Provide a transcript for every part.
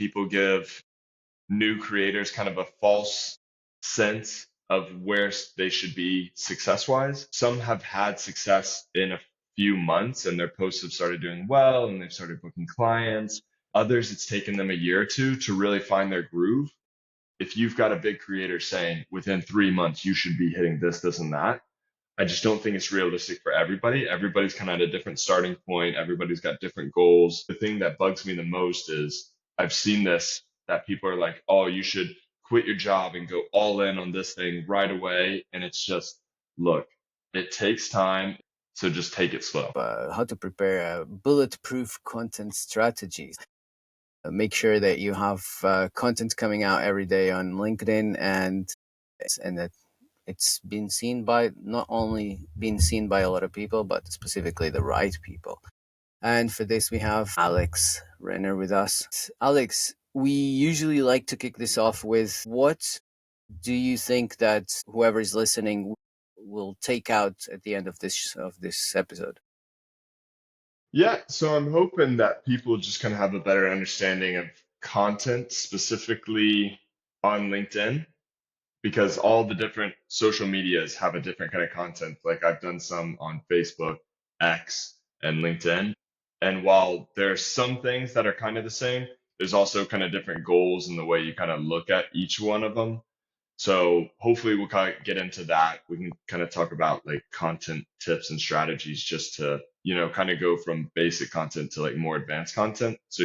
people give new creators kind of a false sense of where they should be success wise. Some have had success in a few months and their posts have started doing well and they've started booking clients. Others, it's taken them a year or two to really find their groove. If you've got a big creator saying within 3 months you should be hitting this, this, and that, I just don't think it's realistic for everybody. Everybody's kind of at a different starting point. Everybody's got different goals. The thing that bugs me the most is I've seen this, that people are like, oh, you should quit your job and go all in on this thing right away. And it's just, look, it takes time. So just take it slow. How to prepare a bulletproof content strategies. Make sure that you have content coming out every day on LinkedIn and that it's been seen by, not only been seen by a lot of people, but specifically the right people. And for this, we have Alex Renner with us. Alex, we usually like to kick this off with, what do you think that whoever is listening will take out at the end of this episode? Yeah, so I'm hoping that people just kind of have a better understanding of content, specifically on LinkedIn, because all the different social medias have a different kind of content. Like I've done some on Facebook, X, and LinkedIn. And while there's some things that are kind of the same, there's also kind of different goals in the way you kind of look at each one of them. So hopefully we'll kind of get into that. We can kind of talk about like content tips and strategies just to, kind of go from basic content to like more advanced content. So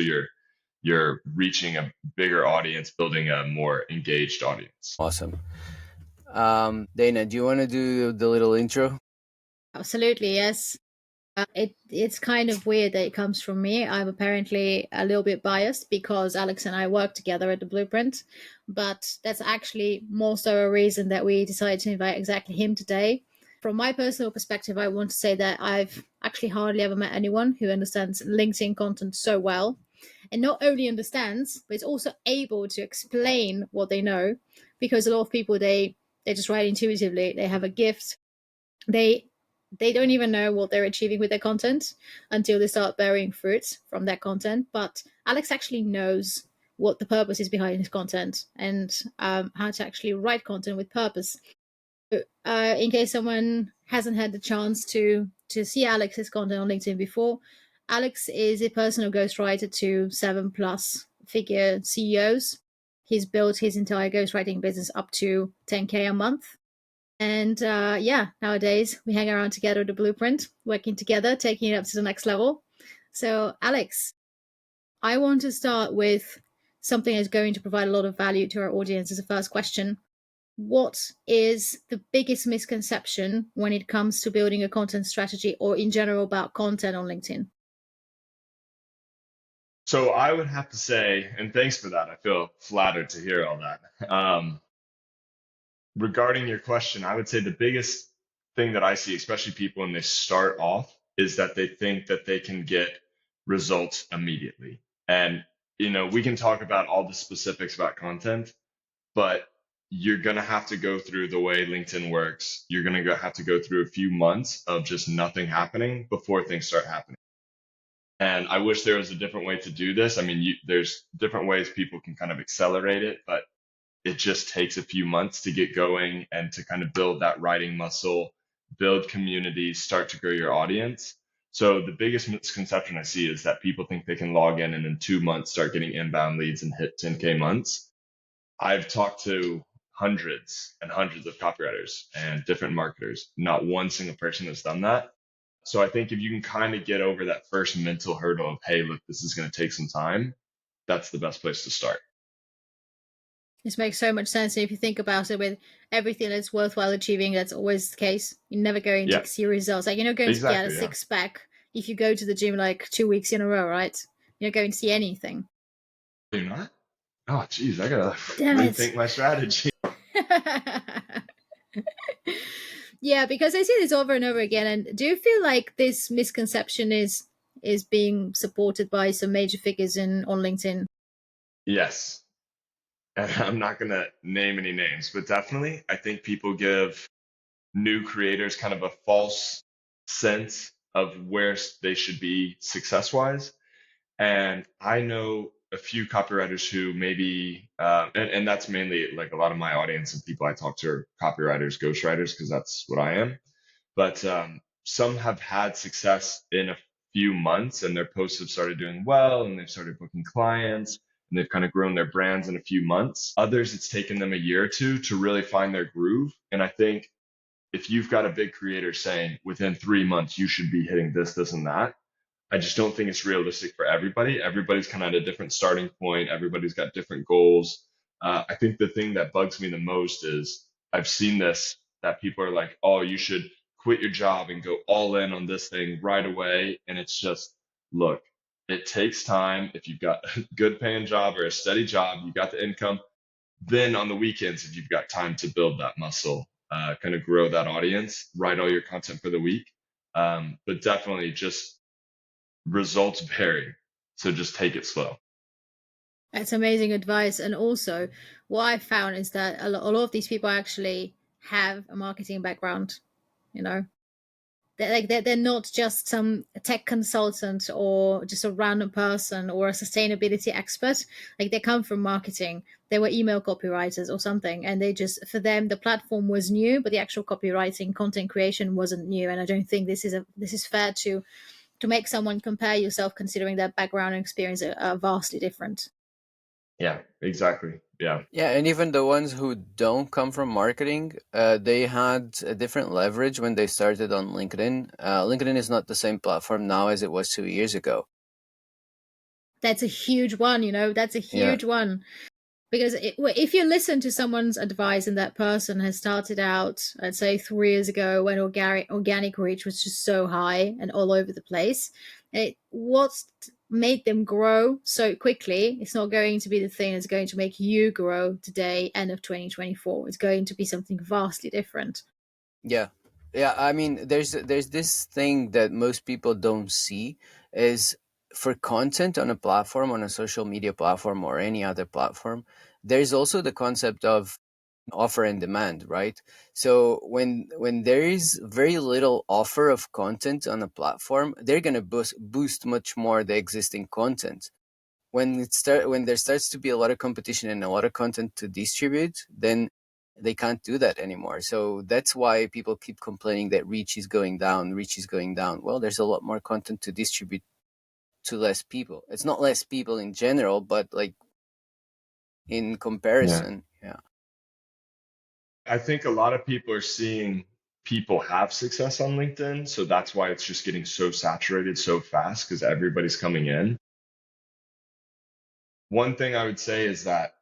you're reaching a bigger audience, building a more engaged audience. Awesome. Dana, do you want to do the little intro? Absolutely, yes. It's kind of weird that it comes from me. I'm apparently a little bit biased because Alex and I work together at the Blueprint, but that's actually more so a reason that we decided to invite exactly him today. From my personal perspective, I want to say that I've actually hardly ever met anyone who understands LinkedIn content so well, and not only understands, but is also able to explain what they know, because a lot of people, they just write intuitively. They have a gift. They don't even know what they're achieving with their content until they start bearing fruit from that content. But Alex actually knows what the purpose is behind his content and how to actually write content with purpose. In case someone hasn't had the chance to see Alex's content on LinkedIn before, Alex is a personal ghostwriter to 7+ figure CEOs. He's built his entire ghostwriting business up to 10K a month. And nowadays we hang around together at the Blueprint, working together, taking it up to the next level. So, Alex, I want to start with something that's going to provide a lot of value to our audience as a first question. What is the biggest misconception when it comes to building a content strategy, or in general about content on LinkedIn? So I would have to say, and thanks for that. I feel flattered to hear all that. Regarding your question, I would say the biggest thing that I see, especially people when they start off, is that they think that they can get results immediately. And, we can talk about all the specifics about content, but you're going to have to go through the way LinkedIn works. You're going to have to go through a few months of just nothing happening before things start happening. And I wish there was a different way to do this. I mean, there's different ways people can kind of accelerate it, but it just takes a few months to get going and to kind of build that writing muscle, build communities, start to grow your audience. So the biggest misconception I see is that people think they can log in and in 2 months start getting inbound leads and hit 10K months. I've talked to hundreds and hundreds of copywriters and different marketers. Not one single person has done that. So I think if you can kind of get over that first mental hurdle of, hey, look, this is going to take some time, that's the best place to start. This makes so much sense. And if you think about it, with everything that's worthwhile achieving, that's always the case. You're never going to see results. Like, you're not going to get a six-pack if you go to the gym like 2 weeks in a row, right? You're not going to see anything. You're not? Oh, geez, I got to rethink my strategy. Yeah, because I see this over and over again. And do you feel like this misconception is being supported by some major figures on LinkedIn? Yes. And I'm not going to name any names, but definitely I think people give new creators kind of a false sense of where they should be success-wise. And I know a few copywriters who maybe, and that's mainly like a lot of my audience and people I talk to are copywriters, ghostwriters, because that's what I am. But some have had success in a few months and their posts have started doing well and they've started booking clients and they've kind of grown their brands in a few months. Others, it's taken them a year or two to really find their groove. And I think if you've got a big creator saying within 3 months you should be hitting this, this, and that, I just don't think it's realistic for everybody. Everybody's kind of at a different starting point. Everybody's got different goals. I think the thing that bugs me the most is I've seen this that people are like, oh, you should quit your job and go all in on this thing right away. And it's just, look, it takes time. If you've got a good paying job or a steady job, you got the income. Then on the weekends, if you've got time to build that muscle, kind of grow that audience, write all your content for the week. But definitely just results vary. So just take it slow. That's amazing advice. And also, what I found is that a lot of these people actually have a marketing background. You know, they're not just some tech consultant or just a random person or a sustainability expert. Like they come from marketing. They were email copywriters or something, and they just, for them the platform was new, but the actual copywriting, content creation wasn't new. And I don't think this is fair to make someone compare yourself, considering their background and experience are vastly different. Yeah, exactly. Yeah. Yeah, and even the ones who don't come from marketing, they had a different leverage when they started on LinkedIn. LinkedIn is not the same platform now as it was 2 years ago. That's a huge one, that's a huge one. Because if you listen to someone's advice and that person has started out, let's say 3 years ago, when organic reach was just so high and all over the place, what's made them grow so quickly, it's not going to be the thing that's going to make you grow today, end of 2024. It's going to be something vastly different. Yeah. I mean, there's this thing that most people don't see is, for content on a platform, on a social media platform or any other platform, there's also the concept of offer and demand, right? So when there is very little offer of content on a platform, they're going to boost much more the existing content. When there starts to be a lot of competition and a lot of content to distribute, then they can't do that anymore. So that's why people keep complaining that reach is going down. Well, there's a lot more content to distribute to less people. It's not less people in general, but like in comparison. Yeah. I think a lot of people are seeing people have success on LinkedIn. So that's why it's just getting so saturated so fast because everybody's coming in. One thing I would say is that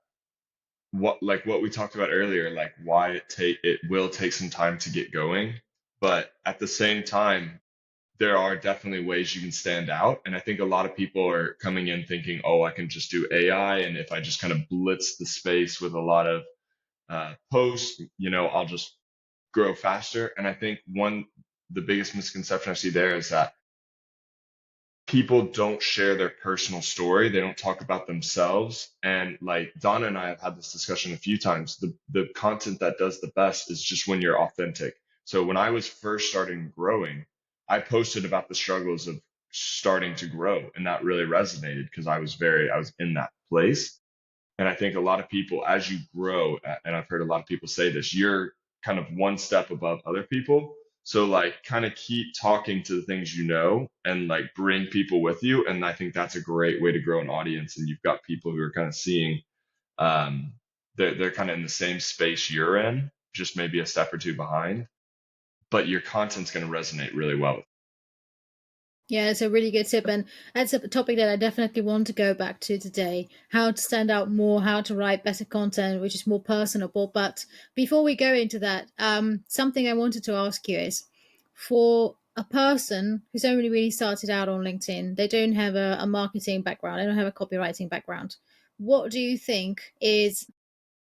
what we talked about earlier, like why it will take some time to get going, but at the same time, there are definitely ways you can stand out. And I think a lot of people are coming in thinking, oh, I can just do AI, and if I just kind of blitz the space with a lot of posts, I'll just grow faster. And I think the biggest misconception I see there is that people don't share their personal story. They don't talk about themselves. And like Donna and I have had this discussion a few times. The content that does the best is just when you're authentic. So when I was first starting growing, I posted about the struggles of starting to grow, and that really resonated because I was in that place. And I think a lot of people, as you grow, and I've heard a lot of people say this, you're kind of one step above other people. So like kind of keep talking to the things and like bring people with you. And I think that's a great way to grow an audience. And you've got people who are kind of seeing they're kind of in the same space you're in, just maybe a step or two behind, but your content's going to resonate really well. Yeah, it's a really good tip. And that's a topic that I definitely want to go back to today. How to stand out more, how to write better content, which is more personable. But before we go into that, something I wanted to ask you is, for a person who's only really started out on LinkedIn, they don't have a marketing background, they don't have a copywriting background. What do you think is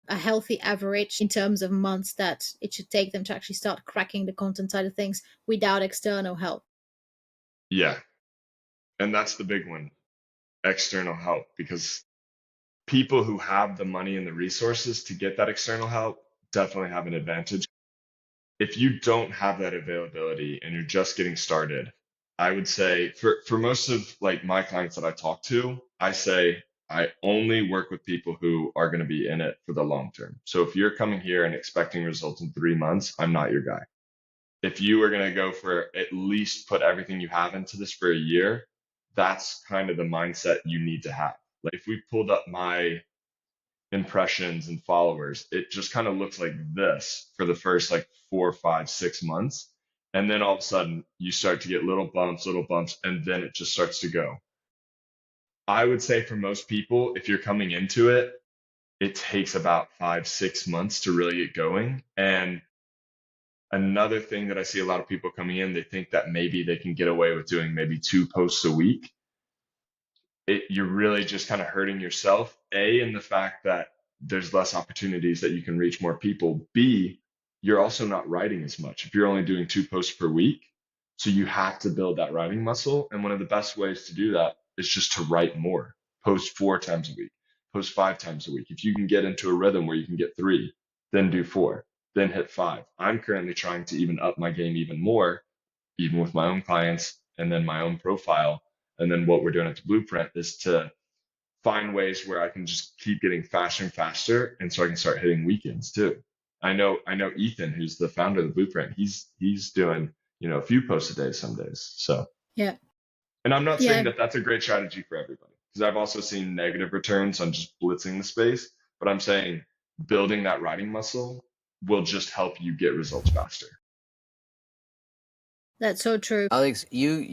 a healthy average in terms of months that it should take them to actually start cracking the content side of things without external help? Yeah. And that's the big one, external help, because people who have the money and the resources to get that external help definitely have an advantage. If you don't have that availability and you're just getting started, I would say for most of like my clients that I talk to, I say I only work with people who are going to be in it for the long term. So if you're coming here and expecting results in 3 months, I'm not your guy. If you are going to go for at least put everything you have into this for a year, that's kind of the mindset you need to have. Like if we pulled up my impressions and followers, it just kind of looks like this for the first like 4, 5, 6 months. And then all of a sudden you start to get little bumps, and then it just starts to go. I would say for most people, if you're coming into it, it takes about 5, 6 months to really get going. And another thing that I see a lot of people coming in, they think that maybe they can get away with doing maybe 2 posts a week. You're really just kind of hurting yourself. A, in the fact that there's less opportunities that you can reach more people. B, you're also not writing as much if you're only doing 2 posts per week. So you have to build that writing muscle. And one of the best ways to do that is just to write more. Post 4 times a week, post 5 times a week. If you can get into a rhythm where you can get 3, then do 4, then hit 5. I'm currently trying to even up my game even more, even with my own clients and then my own profile. And then what we're doing at the Blueprint is to find ways where I can just keep getting faster and faster, and so I can start hitting weekends too. I know Ethan, who's the founder of the Blueprint. He's doing a few posts a day some days. So, Yeah. and I'm not saying Yeah. that that's a great strategy for everybody, because I've also seen negative returns on just blitzing the space. But I'm saying building that writing muscle will just help you get results faster. That's so true. Alex, you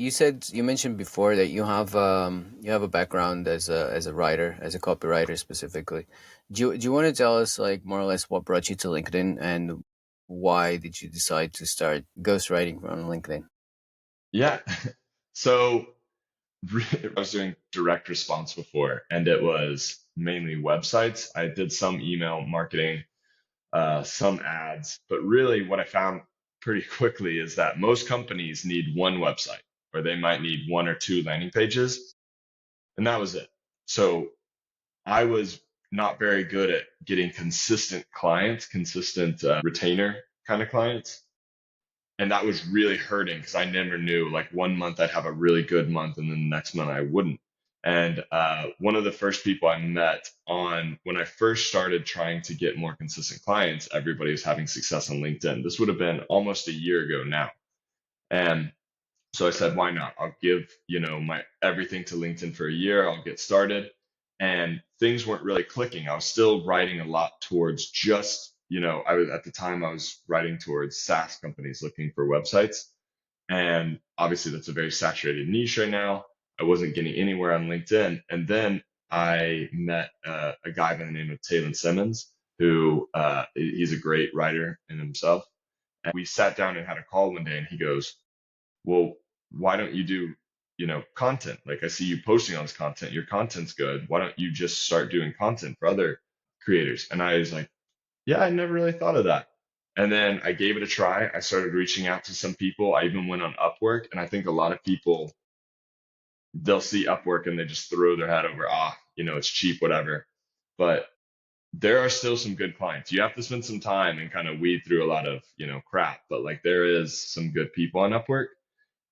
mentioned before that you have a background as a writer, as a copywriter specifically. Do you want to tell us like more or less what brought you to LinkedIn and why did you decide to start ghostwriting on LinkedIn? Yeah. So I was doing direct response before, and it was mainly websites. I did some email marketing, some ads, but really what I found pretty quickly is that most companies need one website, or they might need 1 or 2 landing pages, and that was it. So I was not very good at getting consistent clients, consistent retainer kind of clients. And that was really hurting because I never knew, like, 1 month I'd have a really good month and then the next month I wouldn't. And one of the first people I met on when I first started trying to get more consistent clients, everybody was having success on LinkedIn. This would have been almost a year ago now. And so I said, why not? I'll give, my everything to LinkedIn for a year. I'll get started. And things weren't really clicking. I was still writing a lot towards just, I was at the time I was writing towards SaaS companies looking for websites. And obviously that's a very saturated niche right now. I wasn't getting anywhere on LinkedIn. And then I met a guy by the name of Taylor Simmons, who he's a great writer in himself. And we sat down and had a call one day, and he goes, well, why don't you do, content? Like, I see you posting all this content. Your content's good. Why don't you just start doing content for other creators? And I was like, yeah, I never really thought of that. And then I gave it a try. I started reaching out to some people. I even went on Upwork. And I think a lot of people, they'll see Upwork and they just throw their head over, it's cheap, whatever. But there are still some good clients. You have to spend some time and kind of weed through a lot of, crap. But like there is some good people on Upwork.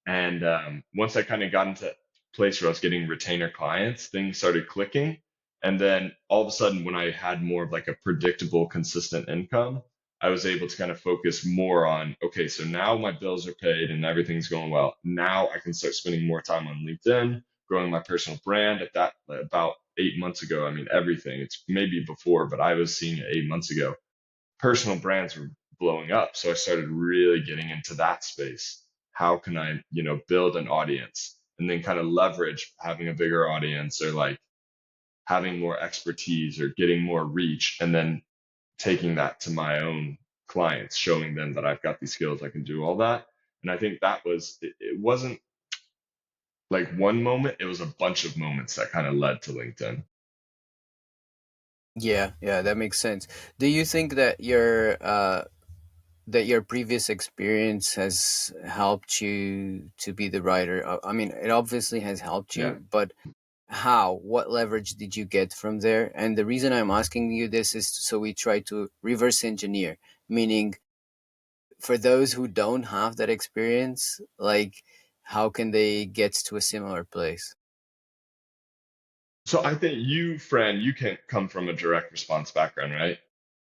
And once I kind of got into a place where I was getting retainer clients, things started clicking. And then all of a sudden, when I had more of like a predictable, consistent income, I was able to kind of focus more on, okay, so now my bills are paid and everything's going well. Now I can start spending more time on LinkedIn, growing my personal brand. At that, about 8 months ago, I mean, everything, it's maybe before, but I was seeing it 8 months ago. Personal brands were blowing up. So I started really getting into that space. How can I, build an audience and then kind of leverage having a bigger audience, or like having more expertise or getting more reach, and then taking that to my own clients, showing them that I've got these skills, I can do all that. And I think that was, it wasn't like one moment, it was a bunch of moments that kind of led to LinkedIn. Yeah, that makes sense. Do you think that your previous experience has helped you to be the writer? I mean, it obviously has helped Yeah. you, but how? What leverage did you get from there? And the reason I'm asking you this is so we try to reverse engineer, meaning for those who don't have that experience, like how can they get to a similar place? So I think you, friend, you can come from a direct response background, right?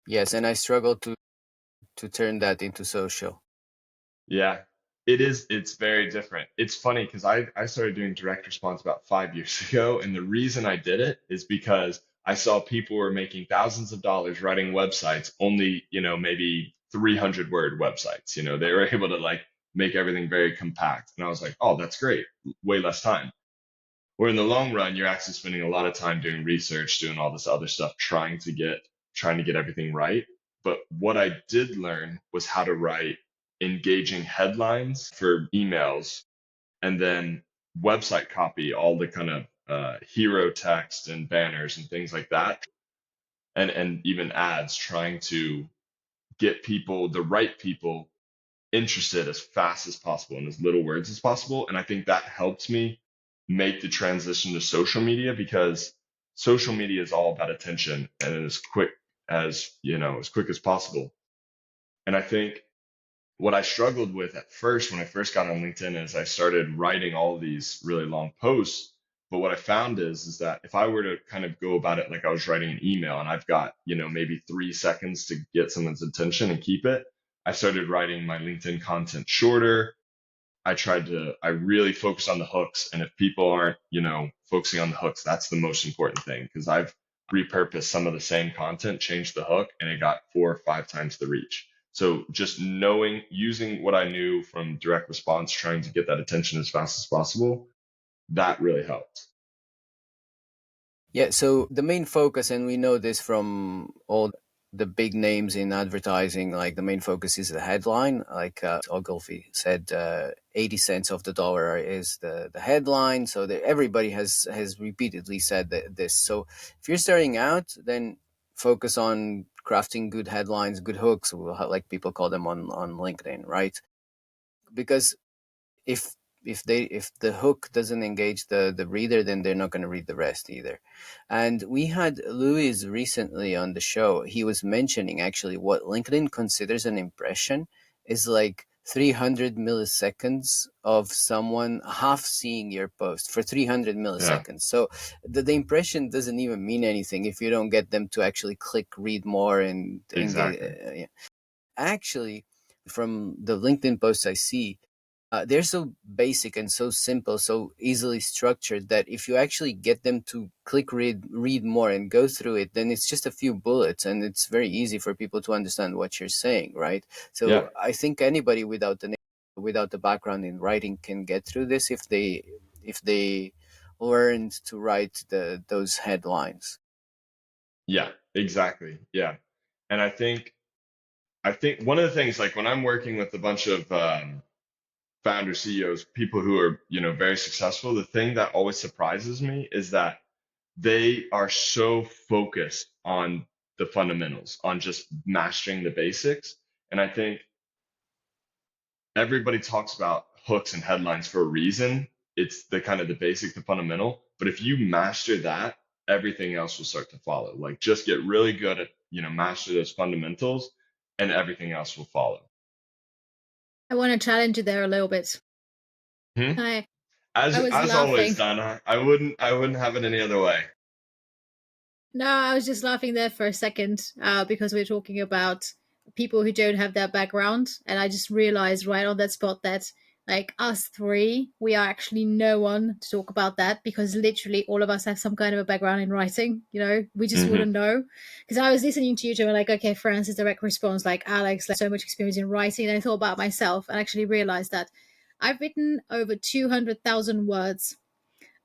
Yes, and I struggle to turn that into social. Yeah, it is. It's very different. It's funny because I started doing direct response about 5 years ago, and the reason I did it is because I saw people were making thousands of dollars writing websites, only, maybe 300 word websites. They were able to like make everything very compact, and I was like, oh, that's great, way less time. Where in the long run, you're actually spending a lot of time doing research, doing all this other stuff, trying to get everything right. But what I did learn was how to write engaging headlines for emails, and then website copy, all the kind of hero text and banners and things like that, and even ads, trying to get people, the right people, interested as fast as possible in as little words as possible. And I think that helped me make the transition to social media, because social media is all about attention and as quick as possible. And I think what I struggled with at first when I first got on LinkedIn is I started writing all these really long posts. But what I found is that if I were to kind of go about it like I was writing an email and I've got, maybe 3 seconds to get someone's attention and keep it, I started writing my LinkedIn content shorter. I really focused on the hooks. And if people aren't, focusing on the hooks, that's the most important thing, because I've repurposed some of the same content, changed the hook, and it got 4 or 5 times the reach. So just knowing, using what I knew from direct response, trying to get that attention as fast as possible, that really helped. Yeah, so the main focus, and we know this from all the big names in advertising, like the main focus is the headline. Like Ogilvy said, 80 cents of the dollar is the headline. So everybody has repeatedly said this. So if you're starting out, then focus on crafting good headlines, good hooks, like people call them on LinkedIn, right? Because if if the hook doesn't engage the reader, then they're not going to read the rest either. And we had Louis recently on the show. He was mentioning actually what LinkedIn considers an impression is like 300 milliseconds of someone half seeing your post for 300 Yeah, milliseconds. So the impression doesn't even mean anything if you don't get them to actually click read more and engage. exactly. Yeah. Actually, from the LinkedIn posts I see, they're so basic and so simple, so easily structured that if you actually get them to click read more and go through it, then it's just a few bullets and it's very easy for people to understand what you're saying, right? Yeah. So I think anybody without the background in writing can get through this if they learned to write those headlines. Yeah, exactly. Yeah. And I think one of the things, like when I'm working with a bunch of founders, CEOs, people who are, very successful, the thing that always surprises me is that they are so focused on the fundamentals, on just mastering the basics. And I think everybody talks about hooks and headlines for a reason. It's the kind of the basic, the fundamental. But if you master that, everything else will start to follow. Like just get really good at, master those fundamentals, and everything else will follow. I want to challenge you there a little bit. Hmm? I As I was as always, laughing. Donna, I wouldn't have it any other way. No, I was just laughing there for a second because we're talking about people who don't have that background. And I just realized right on that spot that, like, us three, we are actually no one to talk about that because literally all of us have some kind of a background in writing. We just Hmm. wouldn't know. Because I was listening to you two and like, okay, Francis, direct response, like Alex, like so much experience in writing. And I thought about myself and actually realized that I've written over 200,000 words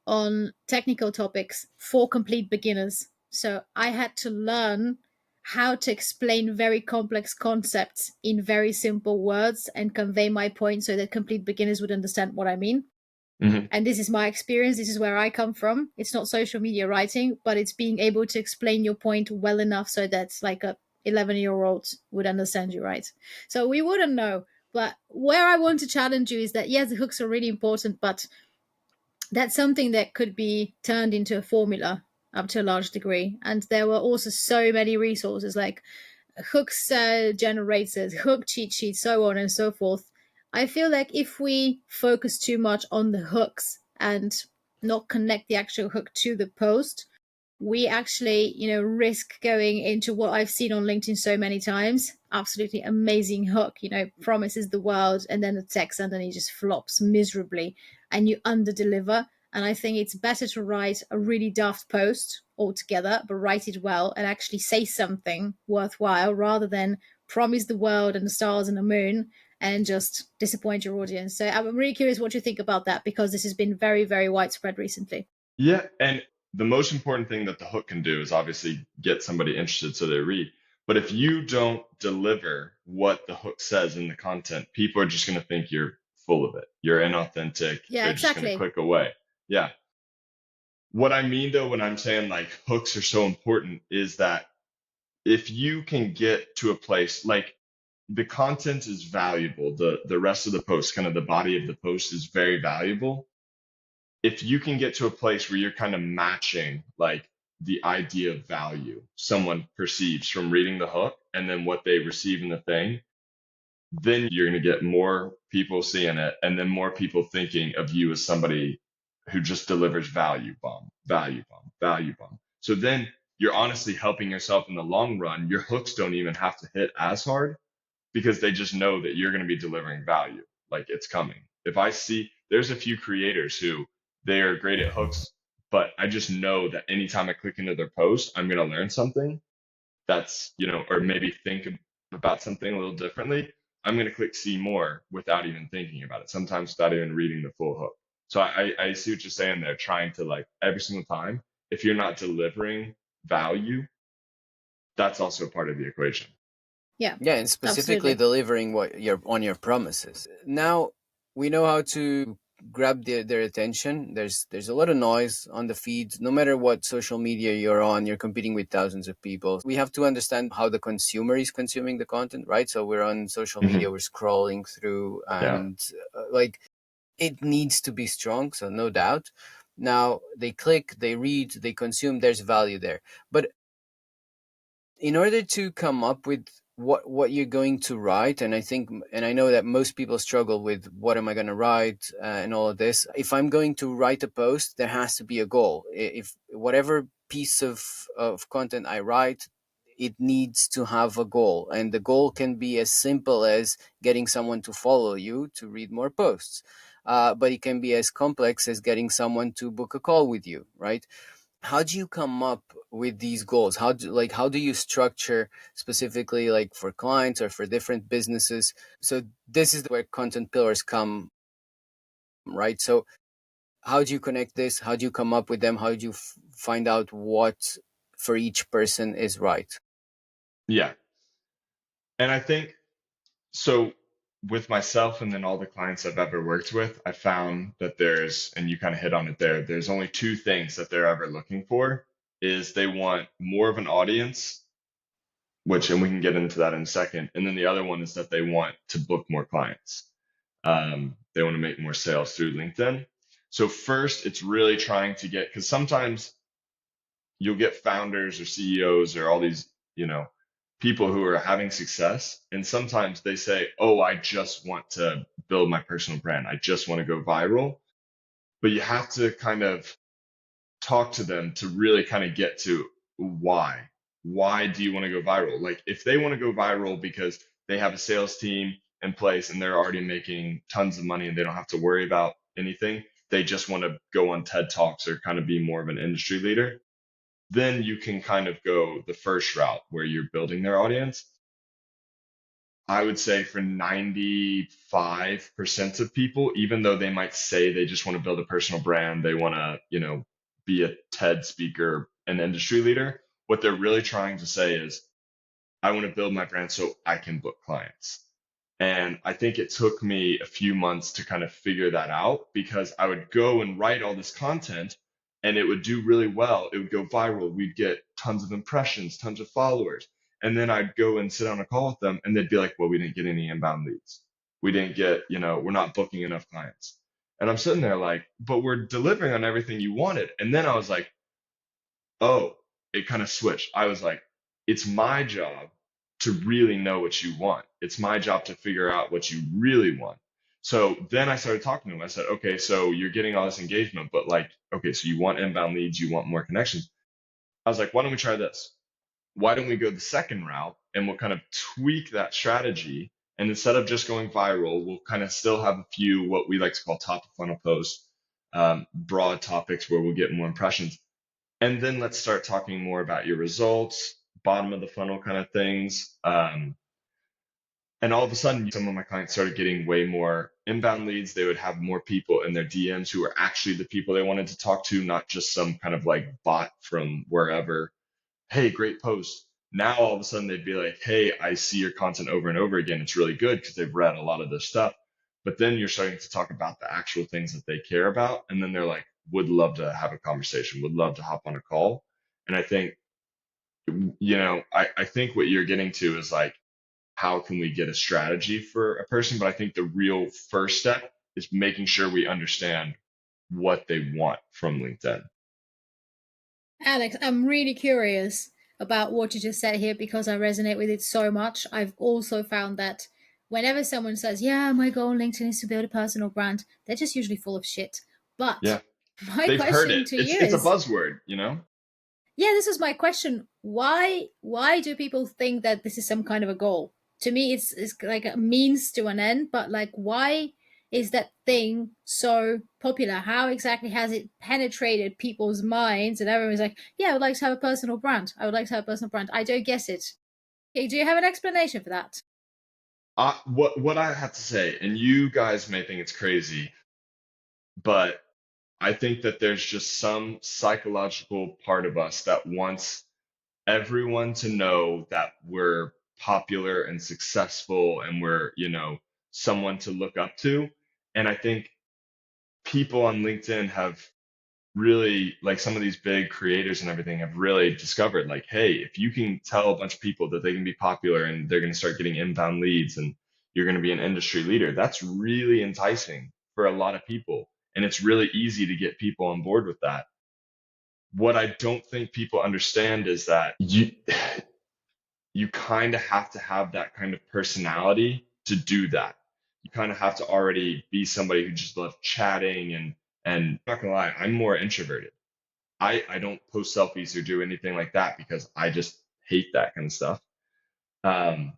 on technical topics for complete beginners. So I had to learn how to explain very complex concepts in very simple words and convey my point so that complete beginners would understand what I mean. Hmm. And this is my experience. This is where I come from. It's not social media writing, but it's being able to explain your point well enough so that like a 11-year-old would understand you, right? So we wouldn't know. But where I want to challenge you is that yes, the hooks are really important, but that's something that could be turned into a formula up to a large degree. And there were also so many resources like hooks generators, hook cheat sheets, so on and so forth. I feel like if we focus too much on the hooks and not connect the actual hook to the post, we actually, risk going into what I've seen on LinkedIn so many times. Absolutely amazing hook, promises the world, and then the text underneath just flops miserably and you under deliver. And I think it's better to write a really daft post altogether, but write it well and actually say something worthwhile rather than promise the world and the stars and the moon and just disappoint your audience. So I'm really curious what you think about that, because this has been very, very widespread recently. Yeah, and the most important thing that the hook can do is obviously get somebody interested so they read. But if you don't deliver what the hook says in the content, people are just going to think you're full of it. You're inauthentic. Yeah, They're just going to exactly. click away. Yeah. What I mean though, when I'm saying like hooks are so important, is that if you can get to a place like the content is valuable, the rest of the post, kind of the body of the post is very valuable. If you can get to a place where you're kind of matching like the idea of value someone perceives from reading the hook and then what they receive in the thing, then you're going to get more people seeing it and then more people thinking of you as somebody who just delivers value bomb, value bomb, value bomb. So then you're honestly helping yourself in the long run. Your hooks don't even have to hit as hard because they just know that you're going to be delivering value. Like it's coming. If I see, there's a few creators who they are great at hooks, but I just know that anytime I click into their post, I'm going to learn something that's, or maybe think about something a little differently. I'm going to click see more without even thinking about it, sometimes without even reading the full hook. So I see what you're saying there, trying to like every single time, if you're not delivering value, that's also part of the equation. Yeah, Yeah, and specifically absolutely. delivering what you're on your promises. Now we know how to grab their attention. There's a lot of noise on the feed. No matter what social media you're on, you're competing with thousands of people. We have to understand how the consumer is consuming the content, right? So we're on social Hmm. media, we're scrolling through, Yeah. and like it needs to be strong, so no doubt. Now they click, they read, they consume. There's value there, but in order to come up with what you're going to write, and I think, and I know that most people struggle with what am I going to write, and all of this. If I'm going to write a post, there has to be a goal. If whatever piece of content I write, it needs to have a goal, and the goal can be as simple as getting someone to follow you to read more posts, but it can be as complex as getting someone to book a call with you, right? How do you come up with these goals? How do you structure specifically, like for clients or for different businesses? So this is where content pillars come, right? So how do you connect this? How do you come up with them? How do you find out what for each person is right? Yeah. And I think so with myself and then all the clients I've ever worked with, I found that and you kind of hit on it there, there's only two things that they're ever looking for is they want more of an audience, and we can get into that in a second. And then the other one is that they want to book more clients. They want to make more sales through LinkedIn. So first, it's really trying to get, because sometimes you'll get founders or CEOs or all these, people who are having success. And sometimes they say, oh, I just want to build my personal brand. I just want to go viral. But you have to kind of talk to them to really kind of get to why. Why do you want to go viral? Like if they want to go viral because they have a sales team in place and they're already making tons of money and they don't have to worry about anything, they just want to go on TED Talks or kind of be more of an industry leader, then you can kind of go the first route where you're building their audience. I would say for 95% of people, even though they might say they just want to build a personal brand, they want to, be a TED speaker, an industry leader, what they're really trying to say is, I want to build my brand so I can book clients. And I think it took me a few months to kind of figure that out because I would go and write all this content and it would do really well. It would go viral. We'd get tons of impressions, tons of followers. And then I'd go and sit on a call with them and they'd be like, well, we didn't get any inbound leads. We didn't get, we're not booking enough clients. And I'm sitting there like, but we're delivering on everything you wanted. And then I was like, oh, it kind of switched. I was like, it's my job to really know what you want. It's my job to figure out what you really want. So then I started talking to him. I said, okay, so you're getting all this engagement, but like, okay, so you want inbound leads, you want more connections. I was like, why don't we try this? Why don't we go the second route and we'll kind of tweak that strategy? And instead of just going viral, we'll kind of still have a few what we like to call top of funnel posts, broad topics where we'll get more impressions. And then let's start talking more about your results, bottom of the funnel kind of things. And all of a sudden, some of my clients started getting way more inbound leads. They would have more people in their DMs who were actually the people they wanted to talk to, not just some kind of like bot from wherever. Hey, great post. Now all of a sudden they'd be like, hey, I see your content over and over again. It's really good because they've read a lot of this stuff. But then you're starting to talk about the actual things that they care about. And then they're like, would love to have a conversation, would love to hop on a call. And I think, I think what you're getting to is like, how can we get a strategy for a person? But I think the real first step is making sure we understand what they want from LinkedIn. Alex, I'm really curious about what you just said here because I resonate with it so much. I've also found that whenever someone says, yeah, my goal on LinkedIn is to build a personal brand, they're just usually full of shit. But Yeah, my they've heard question it. to you It's a is, buzzword, you know? yeah, this is my question. Why do people think that this is some kind of a goal? To me, it's like a means to an end, but like why is that thing so popular? How exactly has it penetrated people's minds and everyone's like, yeah, I would like to have a personal brand. I would like to have a personal brand. I don't guess it. Okay, do you have an explanation for that? What I have to say, and you guys may think it's crazy, but I think that there's just some psychological part of us that wants everyone to know that we're popular and successful and we're, someone to look up to. And I think people on LinkedIn have really, like some of these big creators and everything have really discovered like, hey, if you can tell a bunch of people that they can be popular and they're going to start getting inbound leads and you're going to be an industry leader, that's really enticing for a lot of people. And it's really easy to get people on board with that. What I don't think people understand is that you kind of have to have that kind of personality to do that. You kind of have to already be somebody who just loves chatting and I'm not gonna lie, I'm more introverted. I don't post selfies or do anything like that because I just hate that kind of stuff. Um,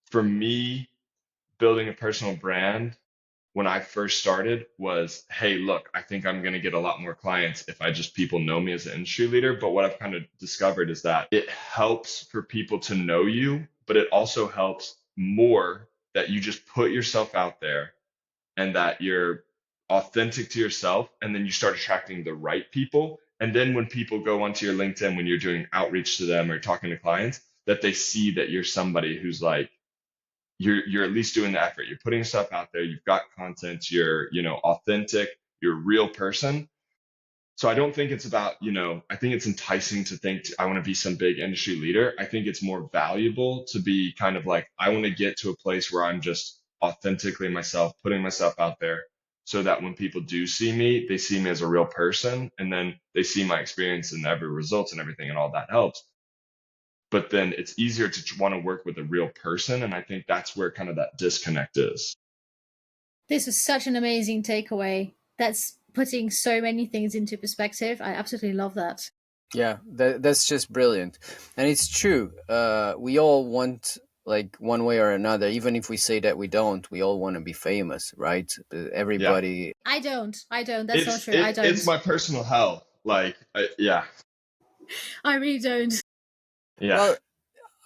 for me, building a personal brand when I first started was, hey, look, I think I'm going to get a lot more clients if I just people know me as an industry leader. But what I've kind of discovered is that it helps for people to know you, but it also helps more that you just put yourself out there and that you're authentic to yourself. And then you start attracting the right people. And then when people go onto your LinkedIn, when you're doing outreach to them or talking to clients, that they see that you're somebody who's like, you're at least doing the effort. You're putting stuff out there. You've got content. You're, authentic. You're a real person. So I don't think it's about, I think it's enticing to think I want to be some big industry leader. I think it's more valuable to be kind of like, I want to get to a place where I'm just authentically myself, putting myself out there so that when people do see me, they see me as a real person and then they see my experience and every results and everything and all that helps. But then it's easier to want to work with a real person. And I think that's where kind of that disconnect is. This is such an amazing takeaway. That's putting so many things into perspective. I absolutely love that. Yeah, that's just brilliant. And it's true. We all want, like, one way or another, even if we say that we don't, we all want to be famous, right? Yeah. Everybody. I don't. I don't. That's not It's true. I it, don't. it's my personal hell. Like, yeah, I really don't. yeah. Well,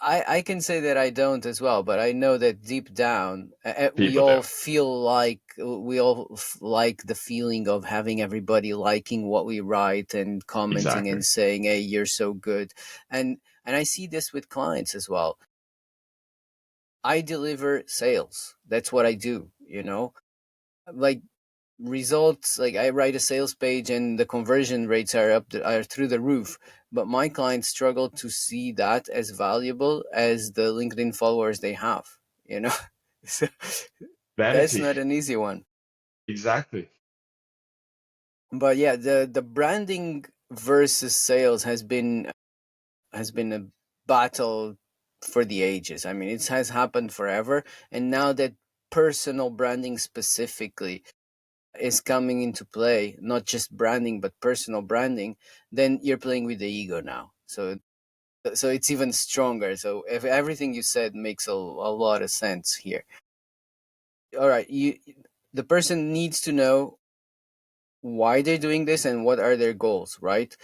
I can say that I don't as well, but I know that deep down, we People do. all feel like we all like the feeling of having everybody liking what we write and commenting Exactly. and saying, "Hey, you're so good," and I see this with clients as well. I deliver sales. That's what I do. Like results. Like I write a sales page, and the conversion rates are through the roof. But my clients struggle to see that as valuable as the LinkedIn followers they have. You know, so that's Vanity. not an easy one. Exactly. But yeah, the branding versus sales has been a battle for the ages. I mean, it has happened forever, and now that personal branding specifically is coming into play, not just branding but personal branding, then you're playing with the ego now. So it's even stronger. So if everything you said makes a lot of sense here. All right, the person needs to know why they're doing this and what are their goals, right?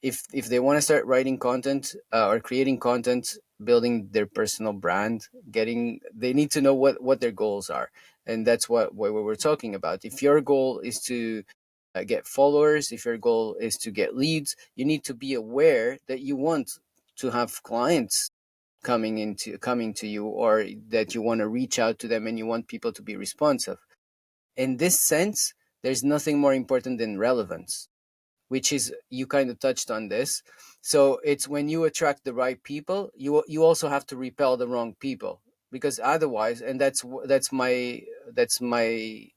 If they want to start writing content or creating content, building their personal brand, they need to know what their goals are, and that's what we're talking about. If your goal is to get followers, if your goal is to get leads, you need to be aware that you want to have clients coming to you, or that you want to reach out to them and you want people to be responsive. In this sense, there's nothing more important than relevance, which is, you kind of touched on this. So it's when you attract the right people, you also have to repel the wrong people, because otherwise, and that's my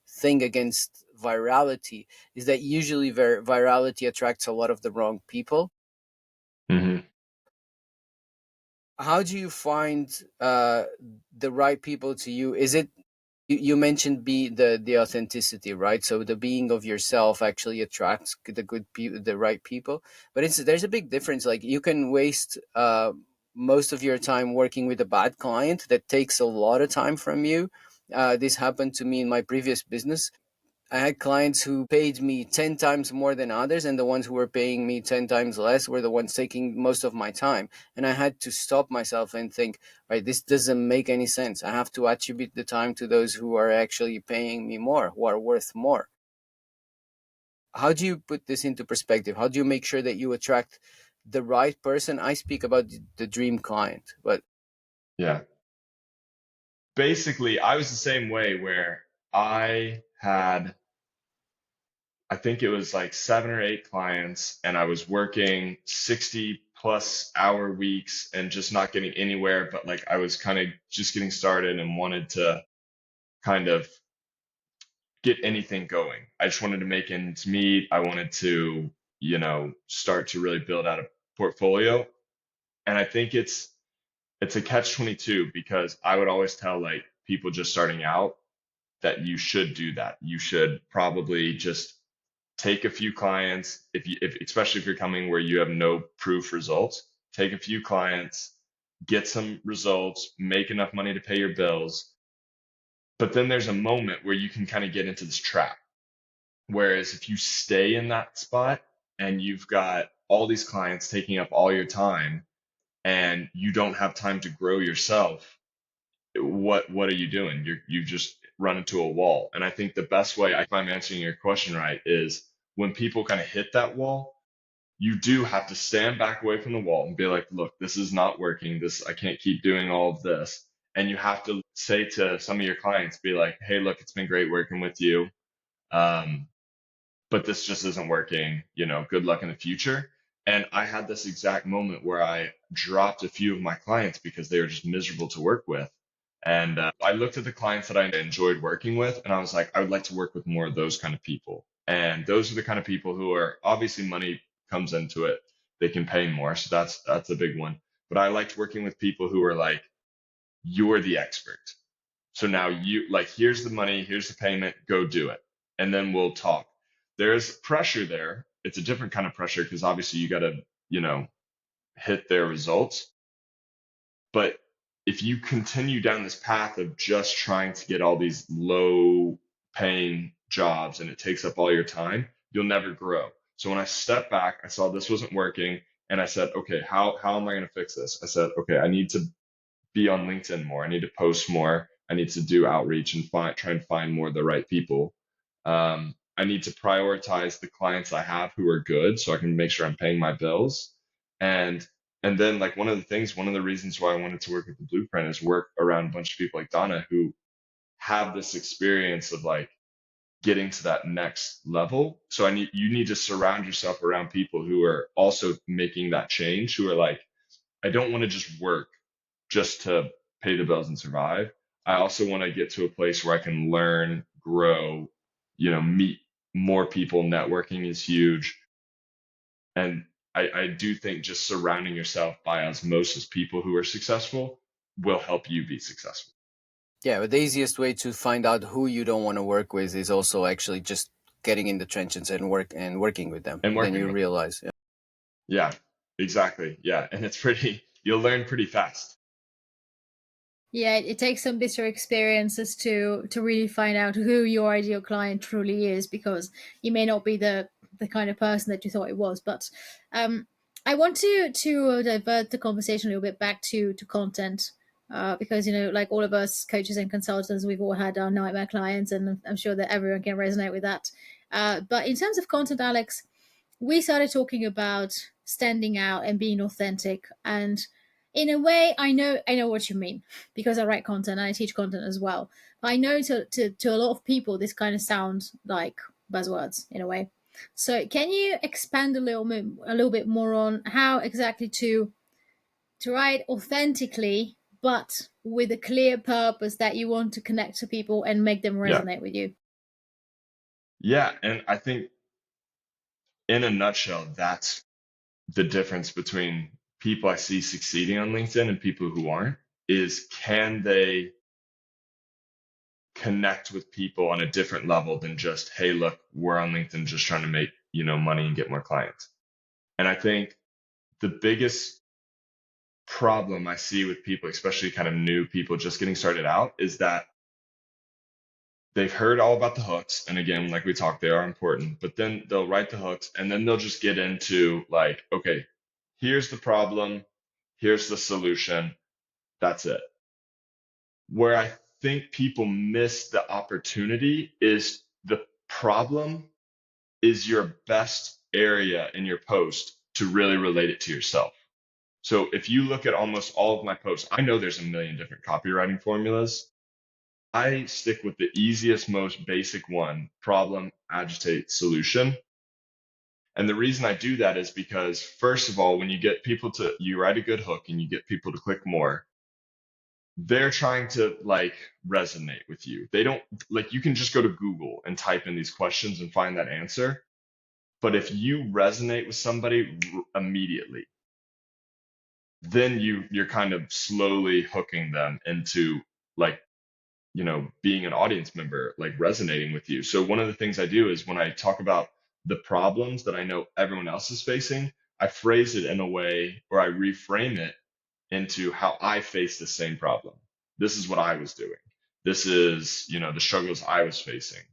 thing against virality, is that usually virality attracts a lot of the wrong people. Hmm. How do you find the right people to you? Is it, you mentioned the authenticity, right? So the being of yourself actually attracts the right people. But there's a big difference. Like, you can waste most of your time working with a bad client that takes a lot of time from you. This happened to me in my previous business. I had clients who paid me 10 times more than others, and the ones who were paying me 10 times less were the ones taking most of my time. And I had to stop myself and think, right, this doesn't make any sense. I have to attribute the time to those who are actually paying me more, who are worth more. How do you put this into perspective? How do you make sure that you attract the right person? I speak about the dream client, but Yeah. Basically, I was the same way where I had, I think it was like 7 or 8 clients, and I was working 60+ hour weeks and just not getting anywhere. But like I was kind of just getting started and wanted to kind of get anything going. I just wanted to make ends meet. I wanted to, start to really build out a portfolio. And I think it's a catch 22, because I would always tell like people just starting out that you should do that. You should probably just take a few clients, if especially if you're coming where you have no proof results, take a few clients, get some results, make enough money to pay your bills. But then there's a moment where you can kind of get into this trap. Whereas if you stay in that spot and you've got all these clients taking up all your time and you don't have time to grow yourself, what are you doing? You just run into a wall. And I think the best way, if I'm answering your question right, is when people kind of hit that wall, you do have to stand back away from the wall and be like, look, this is not working. I can't keep doing all of this. And you have to say to some of your clients, be like, hey, look, it's been great working with you. Um, but this just isn't working. Good luck in the future. And I had this exact moment where I dropped a few of my clients because they were just miserable to work with. And I looked at the clients that I enjoyed working with, and I was like, I would like to work with more of those kind of people. And those are the kind of people who are, obviously money comes into it. They can pay more. So that's a big one. But I liked working with people who are like, you're the expert. So now you like, here's the money, here's the payment, go do it. And then we'll talk. There's pressure there. It's a different kind of pressure because obviously you got to, you know, hit their results. But if you continue down this path of just trying to get all these low paying jobs and it takes up all your time, you'll never grow. So when I stepped back, I saw this wasn't working, and I said, okay, how am I going to fix this? I said, okay, I need to be on LinkedIn more. I need to post more. I need to do outreach and try and find more of the right people. I need to prioritize the clients I have who are good so I can make sure I'm paying my bills. And and then like one of the reasons why I wanted to work with the Blueprint is work around a bunch of people like Donna who have this experience of like getting to that next level. So you need to surround yourself around people who are also making that change, who are like, I don't want to just work just to pay the bills and survive. I also want to get to a place where I can learn, grow, meet more people. Networking is huge. And I do think just surrounding yourself by osmosis people who are successful will help you be successful. Yeah, but the easiest way to find out who you don't want to work with is also actually just getting in the trenches and working with them. and Then working you with them. realize, yeah. Yeah, exactly. Yeah. And it's pretty, you'll learn pretty fast. Yeah, it takes some bitter experiences to really find out who your ideal client truly is, because you may not be the kind of person that you thought it was. But I want to divert the conversation a little bit back to content, because like all of us coaches and consultants, we've all had our nightmare clients, and I'm sure that everyone can resonate with that. But in terms of content, Alex, we started talking about standing out and being authentic, and in a way I know what you mean, because I write content and I teach content as well. But I know to a lot of people this kind of sounds like buzzwords in a way. So can you expand a little bit more on how exactly to write authentically, but with a clear purpose that you want to connect to people and make them Yeah. resonate with you? Yeah. And I think in a nutshell, that's the difference between people I see succeeding on LinkedIn and people who aren't, is can they connect with people on a different level than just, hey, look, we're on LinkedIn just trying to make, money and get more clients. And I think the biggest problem I see with people, especially kind of new people just getting started out, is that they've heard all about the hooks. And again, like we talked, they are important, but then they'll write the hooks and then they'll just get into like, okay, here's the problem, here's the solution, that's it. Where I think people miss the opportunity is the problem is your best area in your post to really relate it to yourself. So if you look at almost all of my posts, I know there's a million different copywriting formulas. I stick with the easiest, most basic one: problem, agitate, solution. And the reason I do that is because, first of all, when you write a good hook and you get people to click more, they're trying to like resonate with you. They don't like, you can just go to Google and type in these questions and find that answer. But if you resonate with somebody immediately, then you're kind of slowly hooking them into like, being an audience member, like resonating with you. So one of the things I do is when I talk about the problems that I know everyone else is facing, I phrase it in a way, or I reframe it into how I face the same problem. This is what I was doing. This is, the struggles I was facing.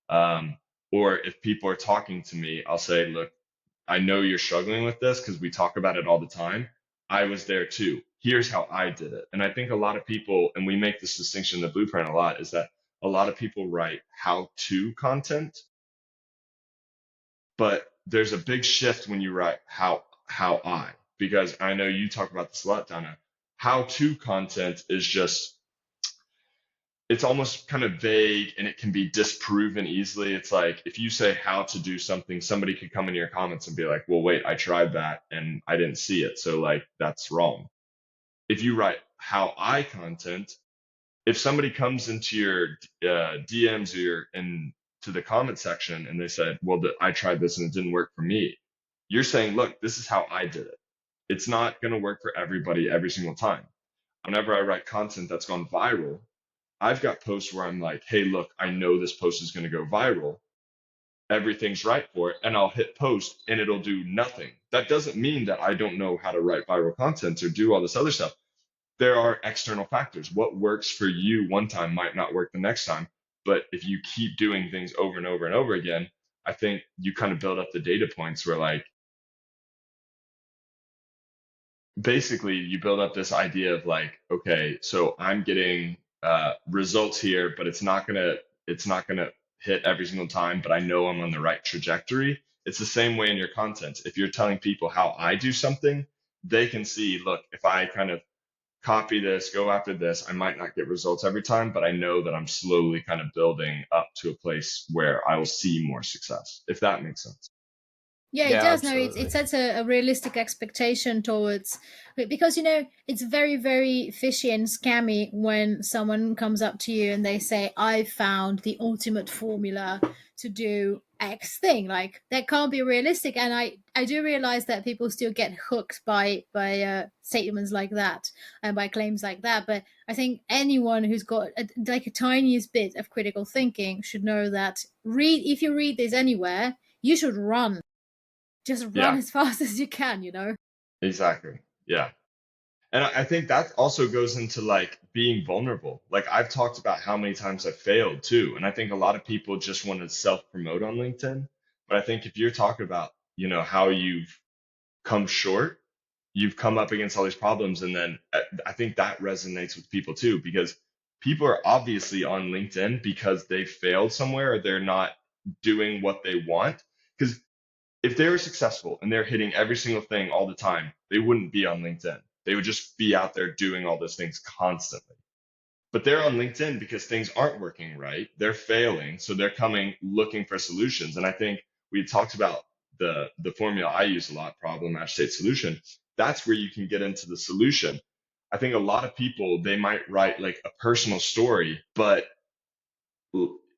Um, or if people are talking to me, I'll say, look, I know you're struggling with this because we talk about it all the time. I was there too. Here's how I did it. And I think a lot of people, and we make this distinction in the blueprint a lot, is that a lot of people write how to content, but there's a big shift when you write how I, because I know you talk about this a lot, Donna. How to content is just, it's almost kind of vague and it can be disproven easily. It's like if you say how to do something, somebody could come in your comments and be like, well, wait, I tried that and I didn't see it. So like that's wrong. If you write how I content, if somebody comes into your DMs or to the comment section and they said, well, I tried this and it didn't work for me, you're saying, look, this is how I did it. It's not going to work for everybody every single time. Whenever I write content that's gone viral, I've got posts where I'm like, hey, look, I know this post is going to go viral. Everything's right for it. And I'll hit post and it'll do nothing. That doesn't mean that I don't know how to write viral content or do all this other stuff. There are external factors. What works for you one time might not work the next time. But if you keep doing things over and over and over again, I think you kind of build up the data points where like, basically you build up this idea of like, okay, so I'm getting results here, but it's not gonna hit every single time, but I know I'm on the right trajectory. It's the same way in your content. If you're telling people how I do something, they can see, look, if I kind of copy this, go after this, I might not get results every time, but I know that I'm slowly kind of building up to a place where I will see more success, if that makes sense. Yeah, it Yeah, does. No, it absolutely. sets a realistic expectation towards, because it's very, very fishy and scammy when someone comes up to you and they say, "I found the ultimate formula to do X thing." Like that can't be realistic, and I do realize that people still get hooked by statements like that and by claims like that. But I think anyone who's got like a tiniest bit of critical thinking should know that read if you read this anywhere, you should run, just run Yeah, as fast as you can. exactly. Yeah. And I think that also goes into like being vulnerable. Like I've talked about how many times I've failed too. And I think a lot of people just want to self-promote on LinkedIn. But I think if you're talking about, how you've come short, you've come up against all these problems, and then I think that resonates with people too, because people are obviously on LinkedIn because they failed somewhere or they're not doing what they want. Because if they were successful and they're hitting every single thing all the time, they wouldn't be on LinkedIn. They would just be out there doing all those things constantly. But they're on LinkedIn because things aren't working right. They're failing. So they're coming looking for solutions. And I think we talked about the formula I use a lot, problem, match, state, solution. That's where you can get into the solution. I think a lot of people, they might write like a personal story, but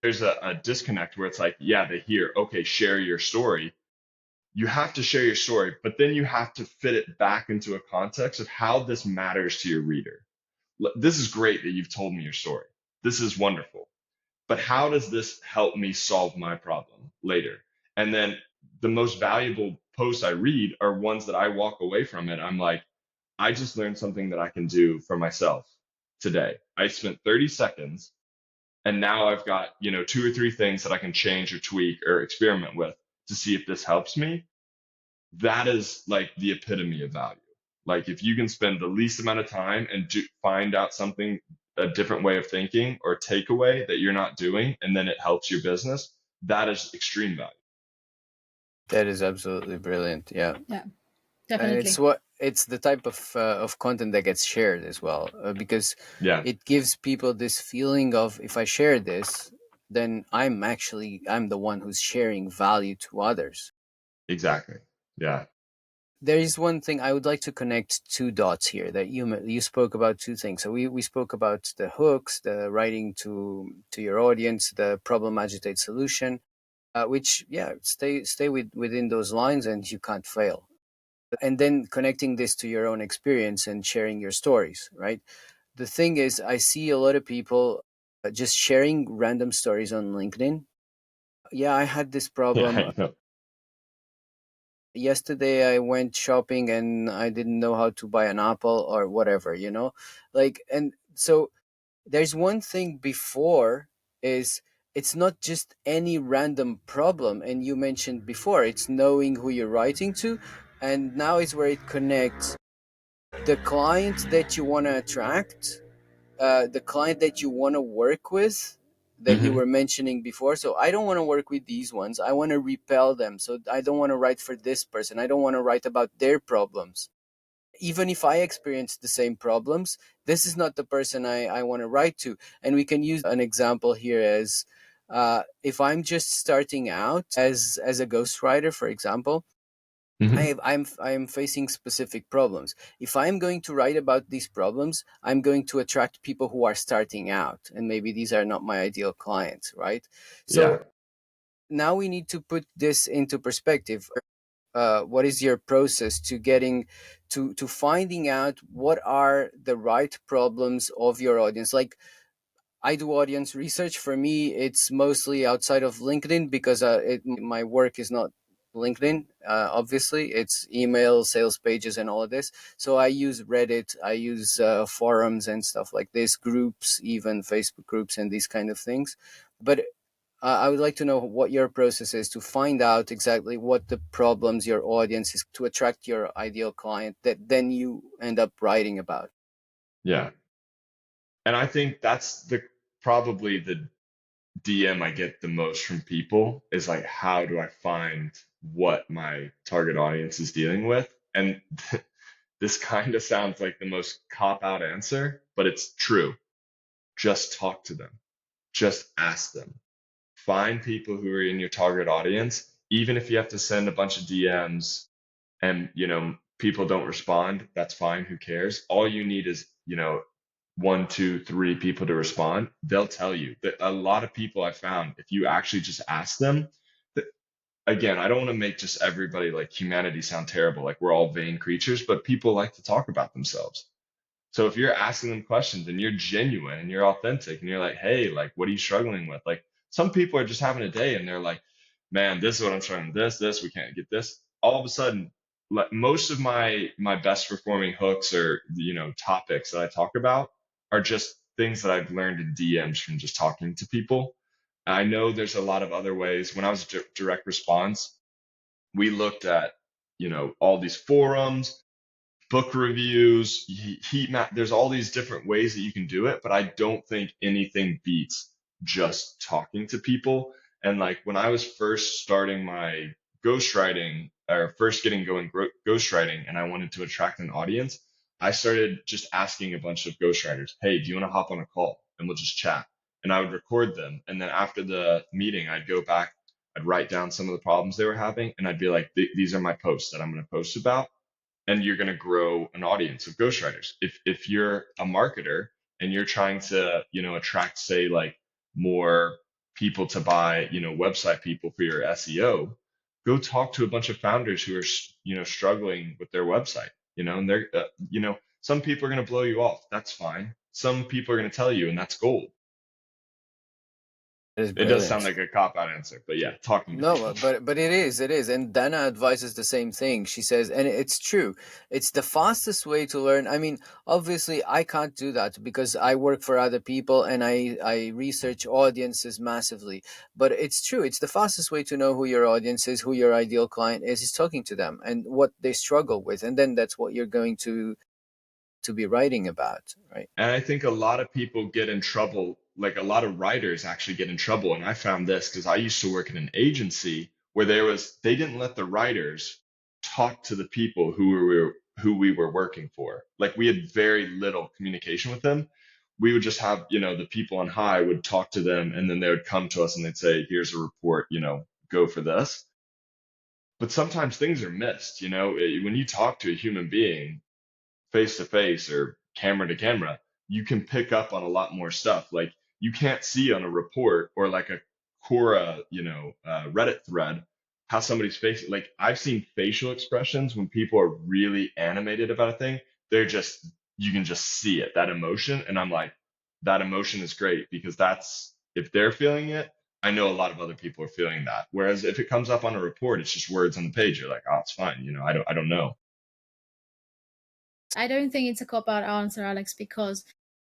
there's a disconnect where it's like, yeah, they hear, okay, share your story. You have to share your story, but then you have to fit it back into a context of how this matters to your reader. This is great that you've told me your story. This is wonderful. But how does this help me solve my problem later? And then the most valuable posts I read are ones that I walk away from it. I'm like, I just learned something that I can do for myself today. I spent 30 seconds and now I've got, two or three things that I can change or tweak or experiment with to see if this helps me. That is like the epitome of value. Like if you can spend the least amount of time and find out something, a different way of thinking or takeaway that you're not doing, and then it helps your business, that is extreme value. That is absolutely brilliant. Yeah. Yeah, And definitely. it's the type of content that gets shared as well, because Yeah, it gives people this feeling of, if I share this, then I'm the one who's sharing value to others. exactly. Yeah. There is one thing I would like to connect two dots here, that you spoke about two things. So we spoke about the hooks, the writing to your audience, the problem agitate solution, which, yeah, stay within those lines and you can't fail. And then connecting this to your own experience and sharing your stories, right? The thing is, I see a lot of people just sharing random stories on LinkedIn. Yeah, I had this Yeah, problem I know. yesterday. I went shopping and I didn't know how to buy an apple or whatever, like. And so there's one thing before, is it's not just any random problem, and you mentioned before, it's knowing who you're writing to. And now is where it connects the client that you want to attract, the client that you want to work with, that you Hmm. were mentioning before. So I don't want to work with these ones. I want to repel them. So I don't want to write for this person. I don't want to write about their problems. Even if I experience the same problems, this is not the person I want to write to. And we can use an example here as, if I'm just starting out as a ghostwriter, for example, Hmm. I'm facing specific problems. If I'm going to write about these problems, I'm going to attract people who are starting out, and maybe these are not my ideal clients, right? Yeah. So now we need to put this into perspective. What is your process to getting to finding out what are the right problems of your audience? Like, I do audience research. For me, it's mostly outside of LinkedIn, because my work is not LinkedIn. Obviously, it's email, sales pages, and all of this. So I use Reddit, I use forums and stuff like this, groups, even Facebook groups, and these kind of things. But I would like to know what your process is to find out exactly what the problems your audience is, to attract your ideal client that then you end up writing about. Yeah. And I think that's probably the DM I get the most from people is like, how do I find what my target audience is dealing with? And this kind of sounds like the most cop out answer, but it's true. Just talk to them. Just ask them. Find people who are in your target audience even if you have to send a bunch of DMs and, people don't respond, that's fine. Who cares? All you need is, one, two, three people to respond. They'll tell you that a lot of people I found, if you actually just ask them, that, again, I don't want to make just everybody like humanity sound terrible, like we're all vain creatures, but people like to talk about themselves. So if you're asking them questions and you're genuine and you're authentic and you're like, hey, like, what are you struggling with? Like, some people are just having a day and they're like, man, this is what I'm struggling with. This, we can't get this. All of a sudden, like, most of my best performing hooks or, topics that I talk about are just things that I've learned in DMs from just talking to people. I know there's a lot of other ways. When I was direct response, we looked at, all these forums, book reviews, heat map. There's all these different ways that you can do it, but I don't think anything beats just talking to people. And like when I was first starting my ghostwriting or first getting going ghostwriting and I wanted to attract an audience, I started just asking a bunch of ghostwriters, hey, do you want to hop on a call and we'll just chat? And I would record them. And then after the meeting, I'd go back, I'd write down some of the problems they were having, and I'd be like, these are my posts that I'm going to post about, and you're going to grow an audience of ghostwriters. If you're a marketer and you're trying to, attract, say, like more people to buy, website people for your SEO, go talk to a bunch of founders who are, struggling with their website, and they're, some people are going to blow you off. That's fine. Some people are going to tell you, and that's gold. It is It does sound brilliant. like a cop out answer, but yeah, talking to No, people. but it is, and Dana advises the same thing. She says, and it's true. It's the fastest way to learn. I mean, obviously, I can't do that because I work for other people and I research audiences massively. But it's true. It's the fastest way to know who your audience is, who your ideal client is talking to them and what they struggle with, and then that's what you're going to be writing about, right? And I think a lot of people get in trouble, like a lot of writers actually get in trouble. And I found this because I used to work in an agency where they didn't let the writers talk to the people who we were working for. Like we had very little communication with them. We would just have, the people on high would talk to them and then they would come to us and they'd say, here's a report, go for this. But sometimes things are missed, when you talk to a human being, face to face or camera to camera, you can pick up on a lot more stuff. Like you can't see on a report or like a Quora, Reddit thread how somebody's face. Like I've seen facial expressions when people are really animated about a thing. They're just you can just see it, that emotion, and I'm like, that emotion is great because that's if they're feeling it. I know a lot of other people are feeling that. Whereas if it comes up on a report, it's just words on the page. You're like, oh, it's fine. I don't know. I don't think it's a cop out answer, Alex, because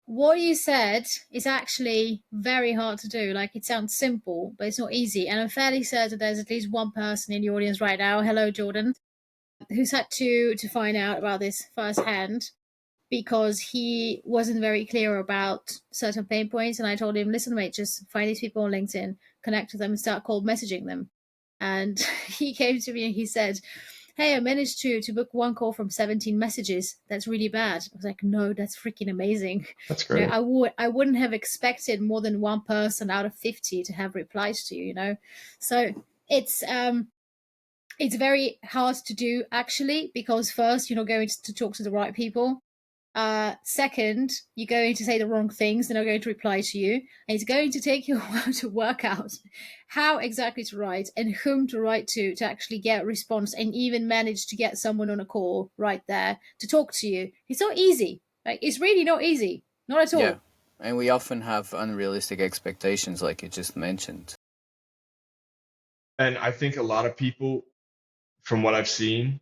what you said is actually very hard to do. Like it sounds simple, but it's not easy. And I'm fairly certain there's at least one person in the audience right now, hello Jordan, who's had to find out about this firsthand because he wasn't very clear about certain pain points. And I told him, listen, mate, just find these people on LinkedIn, connect with them, and start cold messaging them. And he came to me and he said, hey, I managed to book one call from 17 messages. That's really bad. I was like, no, that's freaking amazing. That's great. I wouldn't have expected more than one person out of 50 to have replied to you. So it's very hard to do actually, because first you're not going to talk to the right people. Second, you're going to say the wrong things, they're not going to reply to you, and it's going to take you a while to work out how exactly to write and whom to write to actually get a response and even manage to get someone on a call right there to talk to you. It's not easy. Like it's really not easy. Not at Yeah. all. And we often have unrealistic expectations, like you just mentioned. And I think a lot of people, from what I've seen,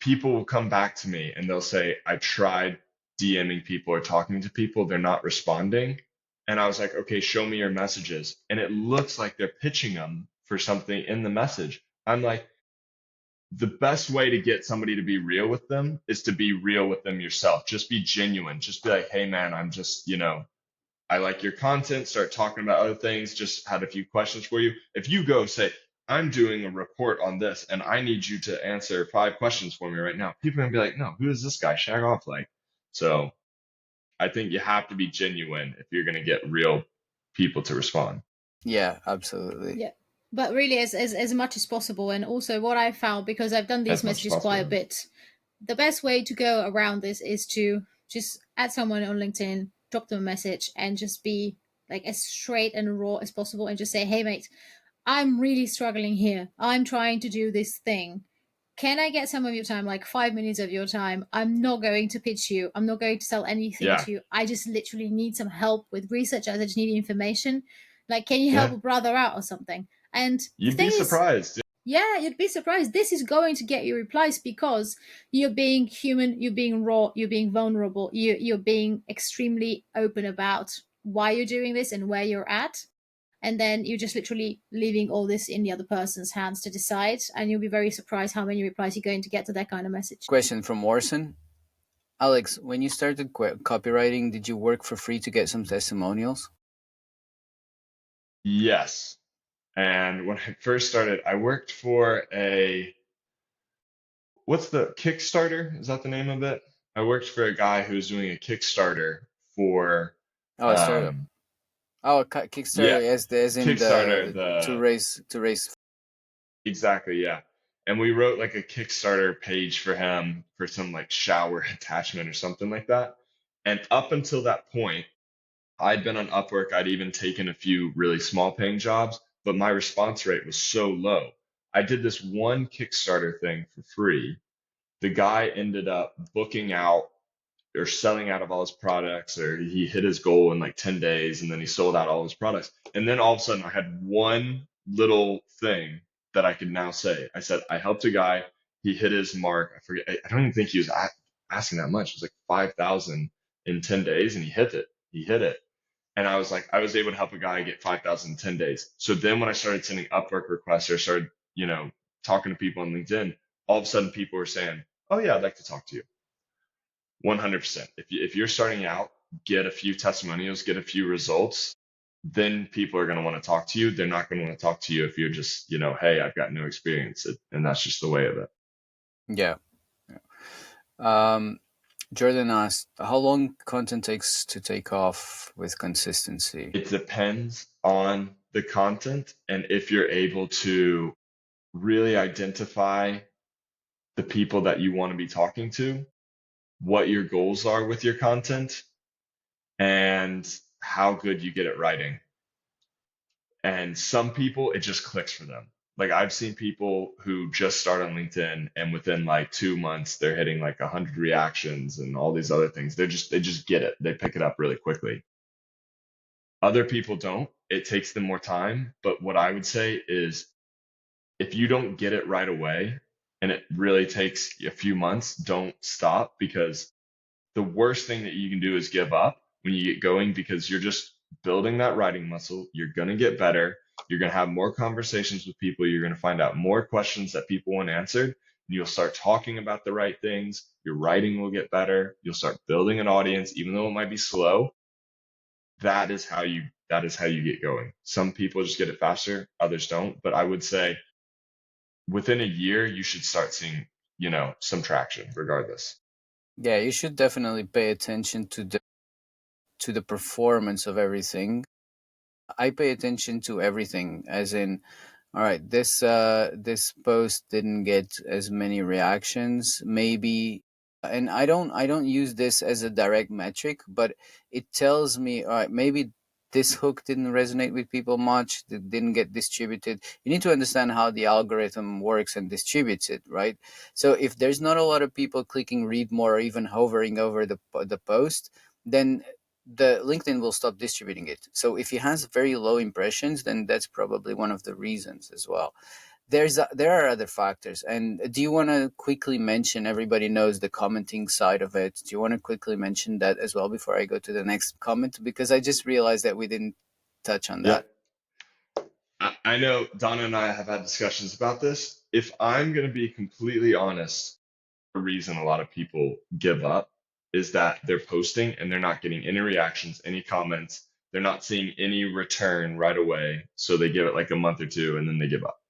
people will come back to me and they'll say, I tried DMing people or talking to people, they're not responding. And I was like, okay, show me your messages. And it looks like they're pitching them for something in the message. I'm like, the best way to get somebody to be real with them is to be real with them yourself. Just be genuine. Just be like, hey, man, I'm just, I like your content, start talking about other things, just had a few questions for you. If you go say, I'm doing a report on this and I need you to answer 5 questions for me right now, people are gonna be like, no, who is this guy? Shag off. Like, so I think you have to be genuine if you're gonna get real people to respond. Yeah, absolutely. Yeah. but really as much as possible. And also what I found, because I've done these as much as messages quite a possible. bit, the best way to go around this is to just add someone on LinkedIn, drop them a message, and just be like as straight and raw as possible, and just say, hey mate, I'm really struggling here, I'm trying to do this thing, can I get some of your time, like 5 minutes of your time? I'm not going to pitch you, I'm not going to sell anything Yeah, to you, I just literally need some help with research, I just need information, like can you help yeah. a brother out or something? And the You'd be thing is, surprised. yeah, you'd be surprised. This is going to get you replies because you're being human, you're being raw, you're being vulnerable, you're being extremely open about why you're doing this and where you're at. And then you're just literally leaving all this in the other person's hands to decide. And you'll be very surprised how many replies you're going to get to that kind of message. Question from Orson. Alex, when you started copywriting, did you work for free to get some testimonials? Yes. And when I first started, I worked for what's the Kickstarter? Is that the name of it? I worked for a guy who was doing a Kickstarter for, Oh, a startup. um, Oh, yeah, Kickstarter, as in Kickstarter, the the to raise. exactly, yeah. And we wrote like a Kickstarter page for him for some like shower attachment or something like that. And up until that point, I'd been on Upwork. I'd even taken a few really small paying jobs, but my response rate was so low. I did this one Kickstarter thing for free. The guy ended up booking out or selling out of all his products, or he hit his goal in like 10 days and then he sold out all his products. And then all of a sudden, I had one little thing that I could now say. I said, I helped a guy, he hit his mark. I forget, I don't even think he was asking that much. It was like 5,000 in 10 days and he hit it. He hit it. And I was like, I was able to help a guy get 5,000 in 10 days. So then when I started sending Upwork requests or started, talking to people on LinkedIn, all of a sudden people were saying, oh yeah, I'd like to talk to you. 100%. If you're starting out, get a few testimonials, get a few results, then people are going to want to talk to you. They're not going to want to talk to you if you're just, hey, I've got no experience. And that's just the way of it. Yeah. Jordan asked, how long content takes to take off with consistency? It depends on the content and if you're able to really identify the people that you want to be talking to, what your goals are with your content, and how good you get at writing. And some people, it just clicks for them. Like I've seen people who just start on LinkedIn and within like 2 months, they're hitting like 100 reactions and all these other things. They just get it. They pick it up really quickly. Other people don't. It takes them more time. But what I would say is if you don't get it right away and it really takes a few months, don't stop, because the worst thing that you can do is give up when you get going, because you're just building that writing muscle. You're going to get better. You're going to have more conversations with people. You're going to find out more questions that people want answered. And you'll start talking about the right things. Your writing will get better. You'll start building an audience, even though it might be slow. That is how you get going. Some people just get it faster, others don't. But I would say within a year, you should start seeing, some traction regardless. Yeah, you should definitely pay attention to the performance of everything. I pay attention to everything, as in, all right, this post didn't get as many reactions, maybe, and I don't use this as a direct metric, but it tells me, all right, maybe this hook didn't resonate with people much, it didn't get distributed. You need to understand how the algorithm works and distributes it, right? So if there's not a lot of people clicking read more or even hovering over the post, then the LinkedIn will stop distributing it. So if it has very low impressions, then that's probably one of the reasons as well. There are other factors. And do you want to quickly mention, everybody knows the commenting side of it, do you want to quickly mention that as well before I go to the next comment? Because I just realized that we didn't touch on Yeah. that. I know Donna and I have had discussions about this. If I'm going to be completely honest, the reason a lot of people give up is that they're posting and they're not getting any reactions, any comments. They're not seeing any return right away. So they give it like a month or two and then they give up.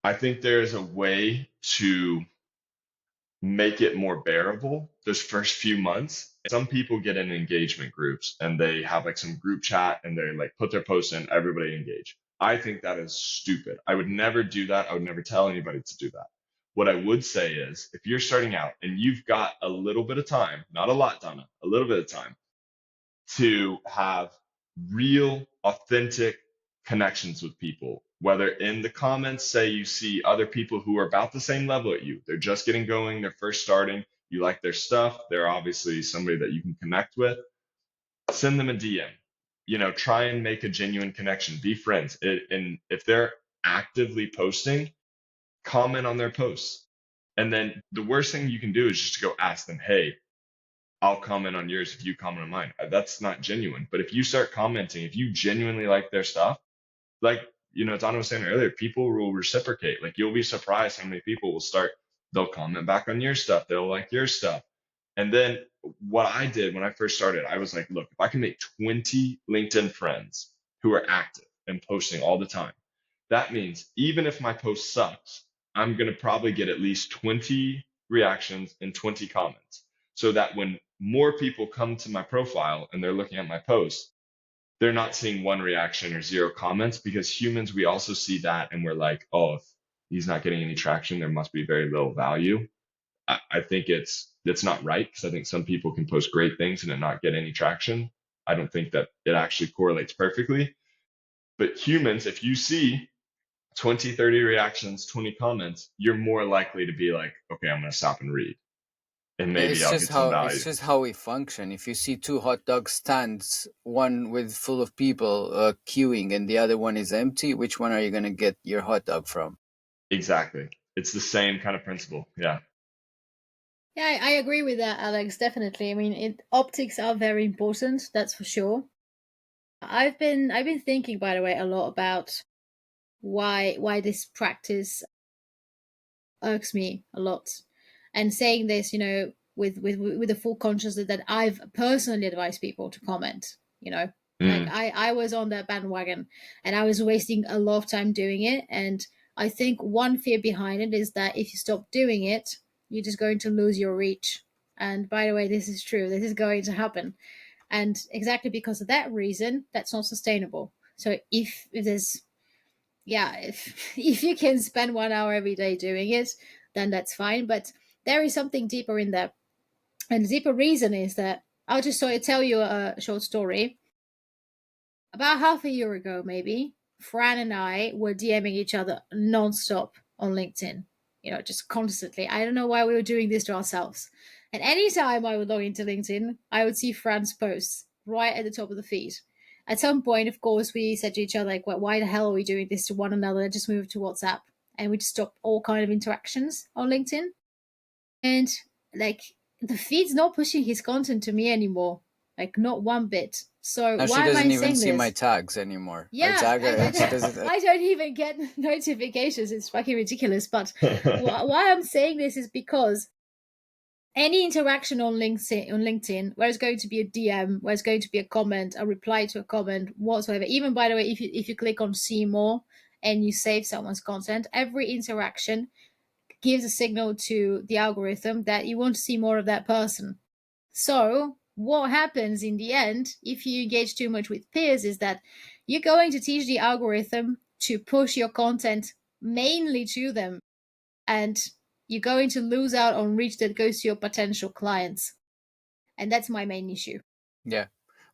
I think there is a way to make it more bearable those first few months. Some people get in engagement groups and they have like some group chat and they like put their posts in, everybody engage. I think that is stupid. I would never do that. I would never tell anybody to do that. What I would say is if you're starting out and you've got a little bit of time, not a lot, Donna, a little bit of time to have real, authentic connections with people, whether in the comments, say you see other people who are about the same level at you, they're just getting going, they're first starting, you like their stuff, they're obviously somebody that you can connect with, send them a DM. You know, try and make a genuine connection, be friends. And if they're actively posting, comment on their posts. And then the worst thing you can do is just to go ask them, hey, I'll comment on yours if you comment on mine. That's not genuine. But if you start commenting, if you genuinely like their stuff, like, you know, Donna was saying earlier, people will reciprocate. Like, you'll be surprised how many people will start, they'll comment back on your stuff, they'll like your stuff. And then what I did when I first started, I was like, look, if I can make 20 LinkedIn friends who are active and posting all the time, that means even if my post sucks, I'm going to probably get at least 20 reactions and 20 comments so that when more people come to my profile and they're looking at my posts, they're not seeing one reaction or zero comments, because humans, we also see that and we're like, oh, if he's not getting any traction, there must be very little value. I think it's not right, because I think some people can post great things and it not get any traction. I don't think that it actually correlates perfectly. But humans, if you see 20, 30 reactions, 20 comments, you're more likely to be like, okay, I'm going to stop and read and maybe I'll get some value. It's just how we function. If you see two hot dog stands, one with full of people queuing and the other one is empty, which one are you going to get your hot dog from? Exactly. It's the same kind of principle. Yeah. Yeah, I agree with that, Alex. Definitely. I mean, optics are very important. That's for sure. I've been thinking, by the way, a lot about why this practice irks me a lot, and saying this, with the full consciousness that I've personally advised people to comment. Like Mm. I was on that bandwagon, and I was wasting a lot of time doing it. And I think one fear behind it is that if you stop doing it, you're just going to lose your reach. And by the way, this is true. This is going to happen. And exactly because of that reason, that's not sustainable. So if there's yeah, if you can spend 1 hour every day doing it, then that's fine. But there is something deeper in there. And the deeper reason is that I'll just sort of tell you a short story. About half a year ago, maybe, Fran and I were DMing each other nonstop on LinkedIn, just constantly. I don't know why we were doing this to ourselves. And anytime I would log into LinkedIn, I would see Fran's posts right at the top of the feed. At some point, of course, we said to each other, like, well, why the hell are we doing this to one another? Just move to WhatsApp. And we just stopped all kind of interactions on LinkedIn. And like the feed's not pushing his content to me anymore. Like not one bit. So Now she why am I doesn't even saying see this? my tags anymore. I Yeah, tag her and she I, doesn't. I don't even get notifications. It's fucking ridiculous. But why I'm saying this is because any interaction on LinkedIn, where it's going to be a DM, where it's going to be a comment, a reply to a comment, whatsoever. Even by the way, if you click on see more and you save someone's content, every interaction gives a signal to the algorithm that you want to see more of that person. So what happens in the end, if you engage too much with peers, is that you're going to teach the algorithm to push your content mainly to them. And you're going to lose out on reach that goes to your potential clients. And that's my main issue. Yeah.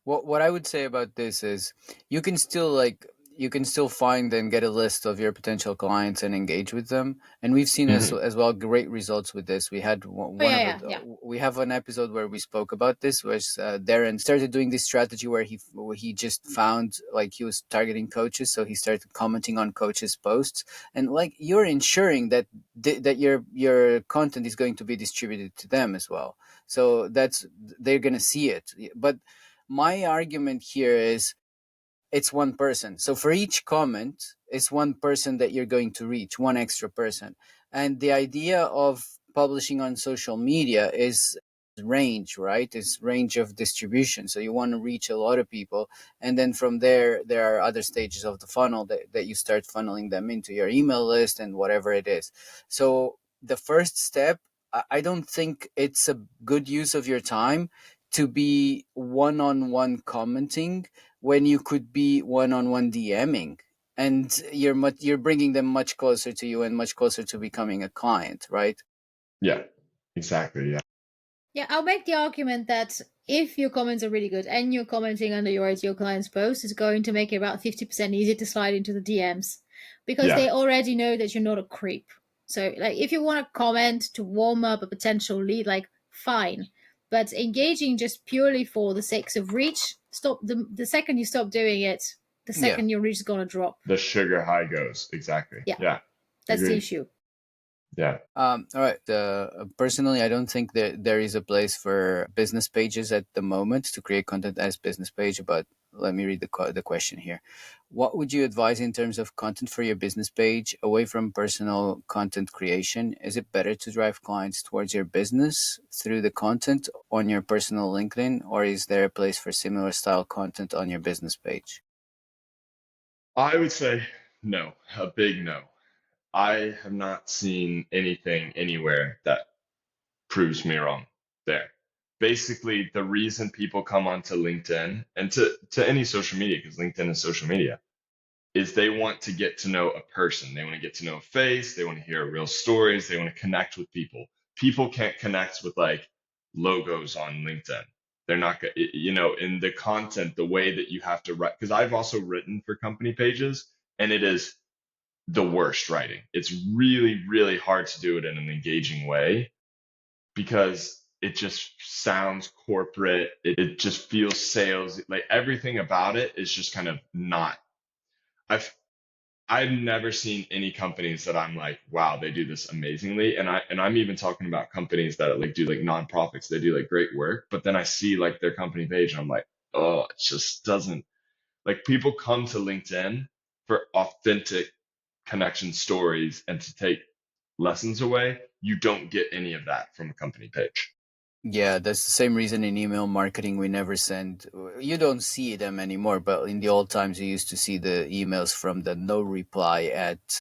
What I would say about this is you can still find and get a list of your potential clients and engage with them. And we've seen Mhm. as well great results with this. We had Oh one of yeah, yeah, we have an episode where we spoke about this, where Darren started doing this strategy where he just found, like, he was targeting coaches, so he started commenting on coaches' posts, and like you're ensuring that that your content is going to be distributed to them as well. So they're gonna see it. But my argument here is it's one person. So for each comment, it's one person that you're going to reach, one extra person. And the idea of publishing on social media is range, right? It's range of distribution. So you want to reach a lot of people. And then from there are other stages of the funnel that you start funneling them into your email list and whatever it is. So the first step, I don't think it's a good use of your time to be one-on-one commenting when you could be one-on-one DMing. And you're bringing them much closer to you and much closer to becoming a client, right? Yeah, exactly. Yeah. Yeah, I'll make the argument that if your comments are really good and you're commenting under your client's post, it's going to make it about 50% easier to slide into the DMs because Yeah. they already know that you're not a creep. So, like, if you want to comment to warm up a potential lead, like, fine. But engaging just purely for the sake of reach, stop the second you stop doing it, the Yeah. second your reach is going to drop. The sugar high goes. Exactly. Yeah. Yeah. That's the Agreed. issue. Yeah. All right. Personally, I don't think that there is a place for business pages at the moment to create content as business page, but let me read the question here. What would you advise in terms of content for your business page away from personal content creation? Is it better to drive clients towards your business through the content on your personal LinkedIn, or is there a place for similar style content on your business page? I would say no, a big no. I have not seen anything anywhere that proves me wrong there. Basically, the reason people come onto LinkedIn and to any social media, because LinkedIn is social media, is they want to get to know a person. They want to get to know a face. They want to hear real stories. They want to connect with people. People can't connect with like logos on LinkedIn. They're not, in the content, the way that you have to write, because I've also written for company pages and it is the worst writing. It's really, really hard to do it in an engaging way because it just sounds corporate. It just feels sales. Like everything about it is just kind of not. I've I've never seen any companies that I'm like, wow, they do this amazingly. And I'm even talking about companies that like do like nonprofits. They do like great work, but then I see like their company page and I'm like, oh, it just doesn't like people come to LinkedIn for authentic connection stories and to take lessons away. You don't get any of that from a company page. Yeah, that's the same reason in email marketing we never send. You don't see them anymore, but in the old times you used to see the emails from the no reply at Yeah.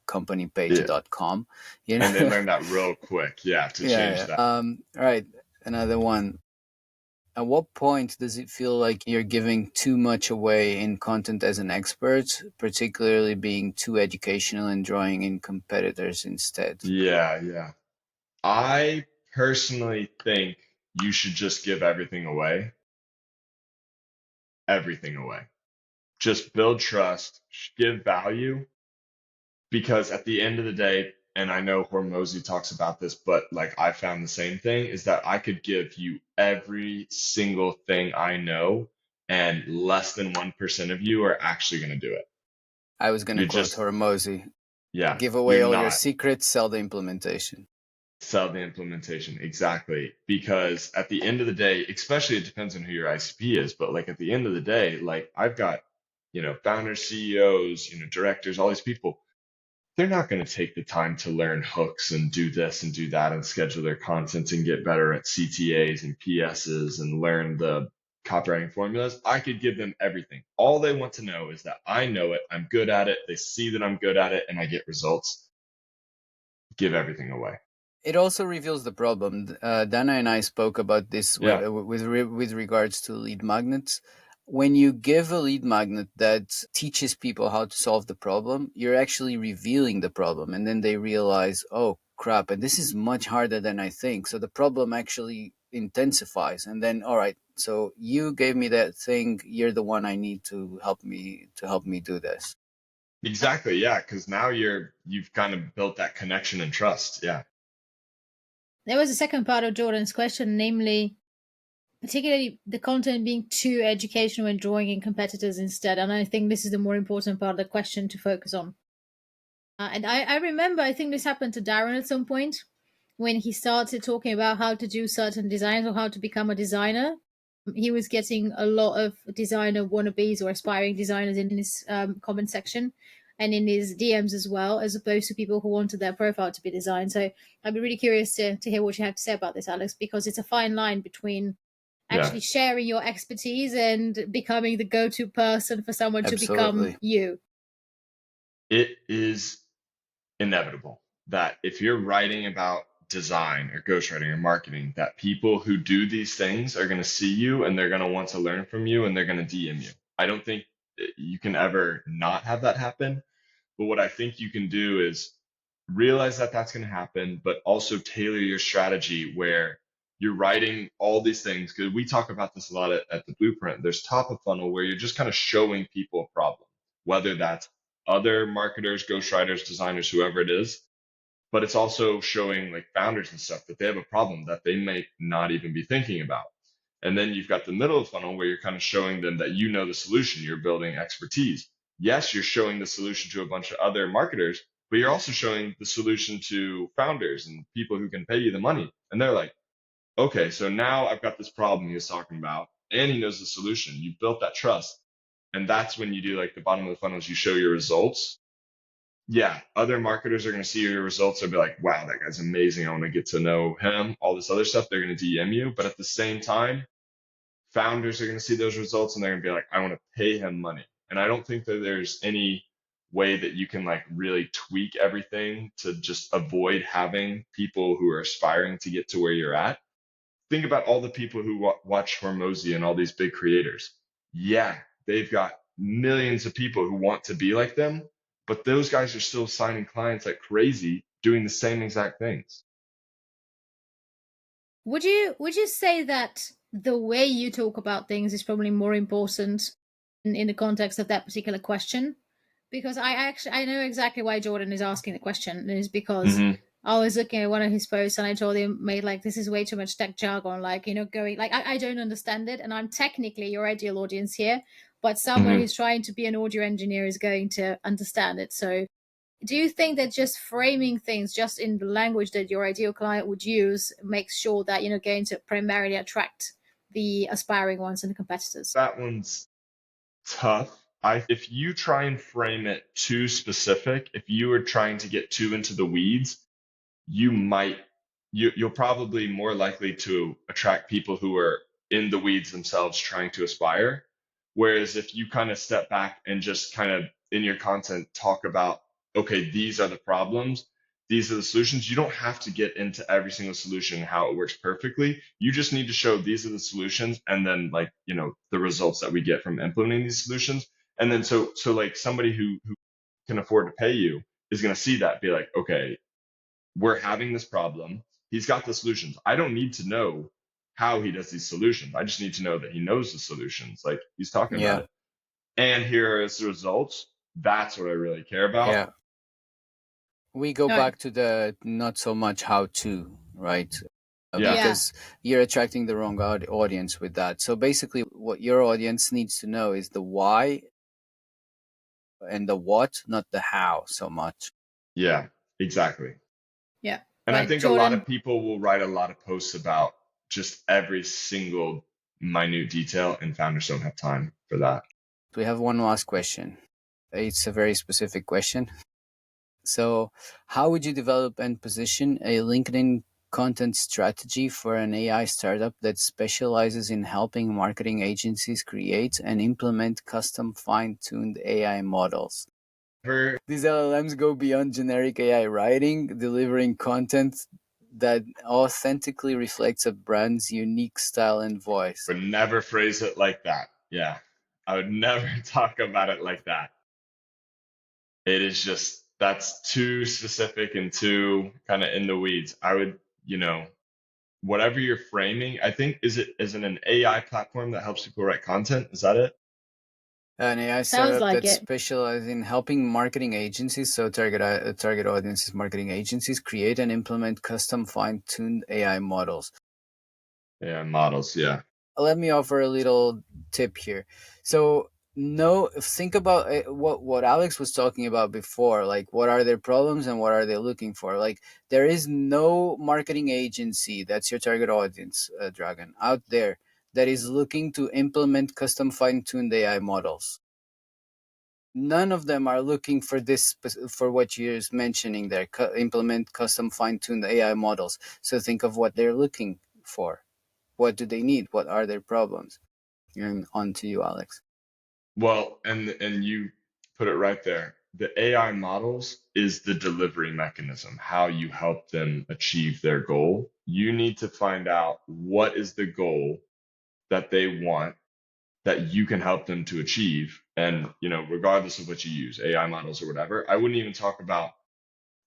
companypage.com. You And they know? learned that real quick. Yeah. To change Yeah. that. All right. Another one. At what point does it feel like you're giving too much away in content as an expert, particularly being too educational and drawing in competitors instead? Yeah. Yeah. I personally think you should just give everything away. Everything away. Just build trust, give value, because at the end of the day, and I know Hormozy talks about this, but like I found the same thing is that I could give you every single thing I know, and less than 1% of you are actually going to do it. I was going to You're quote just, Hormozy, yeah, give you're away all your not. secrets, sell the implementation. Sell the implementation. Exactly. Because at the end of the day, especially it depends on who your ICP is, but like at the end of the day, like I've got, founders, CEOs, directors, all these people, they're not going to take the time to learn hooks and do this and do that and schedule their content and get better at CTAs and PSs and learn the copywriting formulas. I could give them everything. All they want to know is that I know it, I'm good at it, they see that I'm good at it, and I get results. Give everything away. It also reveals the problem. Dana and I spoke about this Yeah. with regards to lead magnets. When you give a lead magnet that teaches people how to solve the problem, you're actually revealing the problem, and then they realize, oh crap, and this is much harder than I think. So the problem actually intensifies, and then all right, so you gave me that thing. You're the one I need to help me do this. Exactly. Yeah. Because now you've kind of built that connection and trust. Yeah. There was a second part of Jordan's question, namely, particularly the content being too educational and drawing in competitors instead. And I think this is the more important part of the question to focus on. And I remember, I think this happened to Darren at some point when he started talking about how to do certain designs or how to become a designer. He was getting a lot of designer wannabes or aspiring designers in his comment section and in his DMs as well, as opposed to people who wanted their profile to be designed. So I'd be really curious to hear what you have to say about this, Alex, because it's a fine line between Yeah. actually sharing your expertise and becoming the go-to person for someone to become Absolutely. you. It is inevitable that if you're writing about design or ghostwriting or marketing, that people who do these things are going to see you and they're going to want to learn from you and they're going to DM you. I don't think you can ever not have that happen. But what I think you can do is realize that that's going to happen, but also tailor your strategy where you're writing all these things. Because we talk about this a lot at the Blueprint. There's top of funnel where you're just kind of showing people a problem, whether that's other marketers, ghostwriters, designers, whoever it is. But it's also showing like founders and stuff that they have a problem that they may not even be thinking about. And then you've got the middle of the funnel where you're kind of showing them that you know the solution, you're building expertise. Yes, you're showing the solution to a bunch of other marketers, but you're also showing the solution to founders and people who can pay you the money. And they're like, okay, so now I've got this problem he was talking about, and he knows the solution. You built that trust. And that's when you do like the bottom of the funnel is you show your results. Yeah, other marketers are going to see your results. They'll be like, wow, that guy's amazing. I want to get to know him, all this other stuff. They're going to DM you. But at the same time, founders are going to see those results and they're going to be like, I want to pay him money. And I don't think that there's any way that you can like really tweak everything to just avoid having people who are aspiring to get to where you're at. Think about all the people who watch Hormozy and all these big creators. Yeah, they've got millions of people who want to be like them, but those guys are still signing clients like crazy, doing the same exact things. Would you say that the way you talk about things is probably more important in the context of that particular question? Because I know exactly why Jordan is asking the question. And it's because Mm-hmm. I was looking at one of his posts and I told him, mate, like this is way too much tech jargon, like going like I don't understand it, and I'm technically your ideal audience here, but someone Mm-hmm. who's trying to be an audio engineer is going to understand it. So do you think that just framing things just in the language that your ideal client would use makes sure that you're going to primarily attract the aspiring ones and the competitors? That one's tough. If you try and frame it too specific, if you are trying to get too into the weeds, you might you'll probably more likely to attract people who are in the weeds themselves trying to aspire. Whereas if you kind of step back and just kind of in your content talk about, okay, these are the problems, these are the solutions, you don't have to get into every single solution and how it works perfectly. You just need to show these are the solutions and then like, the results that we get from implementing these solutions. And then so like somebody who can afford to pay you is going to see that, be like, okay, we're having this problem. He's got the solutions. I don't need to know how he does these solutions. I just need to know that he knows the solutions. Like he's talking about Yeah, it. And here is the results. That's what I really care about. yeah. We go No, back to the not so much how to, right? Yeah. yeah. Because you're attracting the wrong audience with that. So basically, what your audience needs to know is the why and the what, not the how so much. Yeah, exactly. Yeah. And I Right, think a lot Jordan. of people will write a lot of posts about just every single minute detail, and founders don't have time for that. We have one last question. It's a very specific question. So, how would you develop and position a LinkedIn content strategy for an AI startup that specializes in helping marketing agencies create and implement custom fine-tuned AI models? These LLMs go beyond generic AI writing, delivering content that authentically reflects a brand's unique style and voice. Would never phrase it like that. Yeah. I would never talk about it like that. It is just that's too specific and too kind of in the weeds. I would, whatever you're framing, I think is it an AI platform that helps people write content? Is that it? An AI Sounds startup like that it. specializes in helping marketing agencies, so target audiences, marketing agencies, create and implement custom fine-tuned AI models. Yeah, models. Yeah. Let me offer a little tip here. So think about what Alex was talking about before, like what are their problems and what are they looking for. Like there is no marketing agency, that's your target audience, Dragon, out there that is looking to implement custom fine-tuned AI models. None of them are looking for this, for what you're mentioning there, implement custom fine-tuned AI models. So think of what they're looking for. What do they need? What are their problems? And on to you, Alex. Well, and you put it right there. The AI models is the delivery mechanism, how you help them achieve their goal. You need to find out what is the goal that they want that you can help them to achieve. And, regardless of what you use, AI models or whatever, I wouldn't even talk about,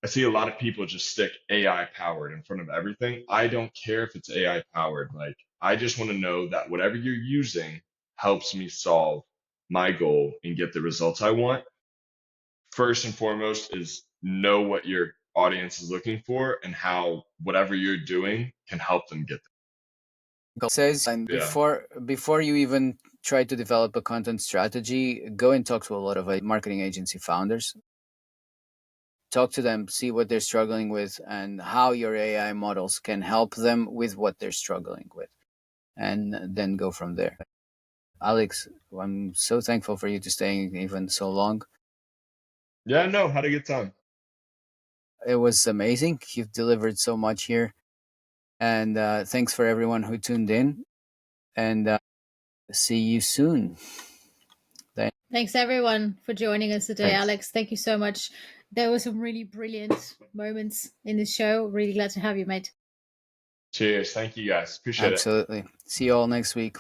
I see a lot of people just stick AI powered in front of everything. I don't care if it's AI powered. Like, I just want to know that whatever you're using helps me solve my goal and get the results I want. First and foremost is know what your audience is looking for and how whatever you're doing can help them get Says, and there. Yeah. before you even try to develop a content strategy, go and talk to a lot of marketing agency founders. Talk to them, see what they're struggling with, and how your AI models can help them with what they're struggling with, and then go from there. Alex, I'm so thankful for you to staying even so long. Yeah, no, had a good time. It was amazing. You've delivered so much here. And thanks for everyone who tuned in. And see you soon. Thanks everyone for joining us today, Thanks. Alex. Thank you so much. There were some really brilliant moments in this show. Really glad to have you, mate. Cheers. Thank you guys. Appreciate it. Absolutely. See you all next week.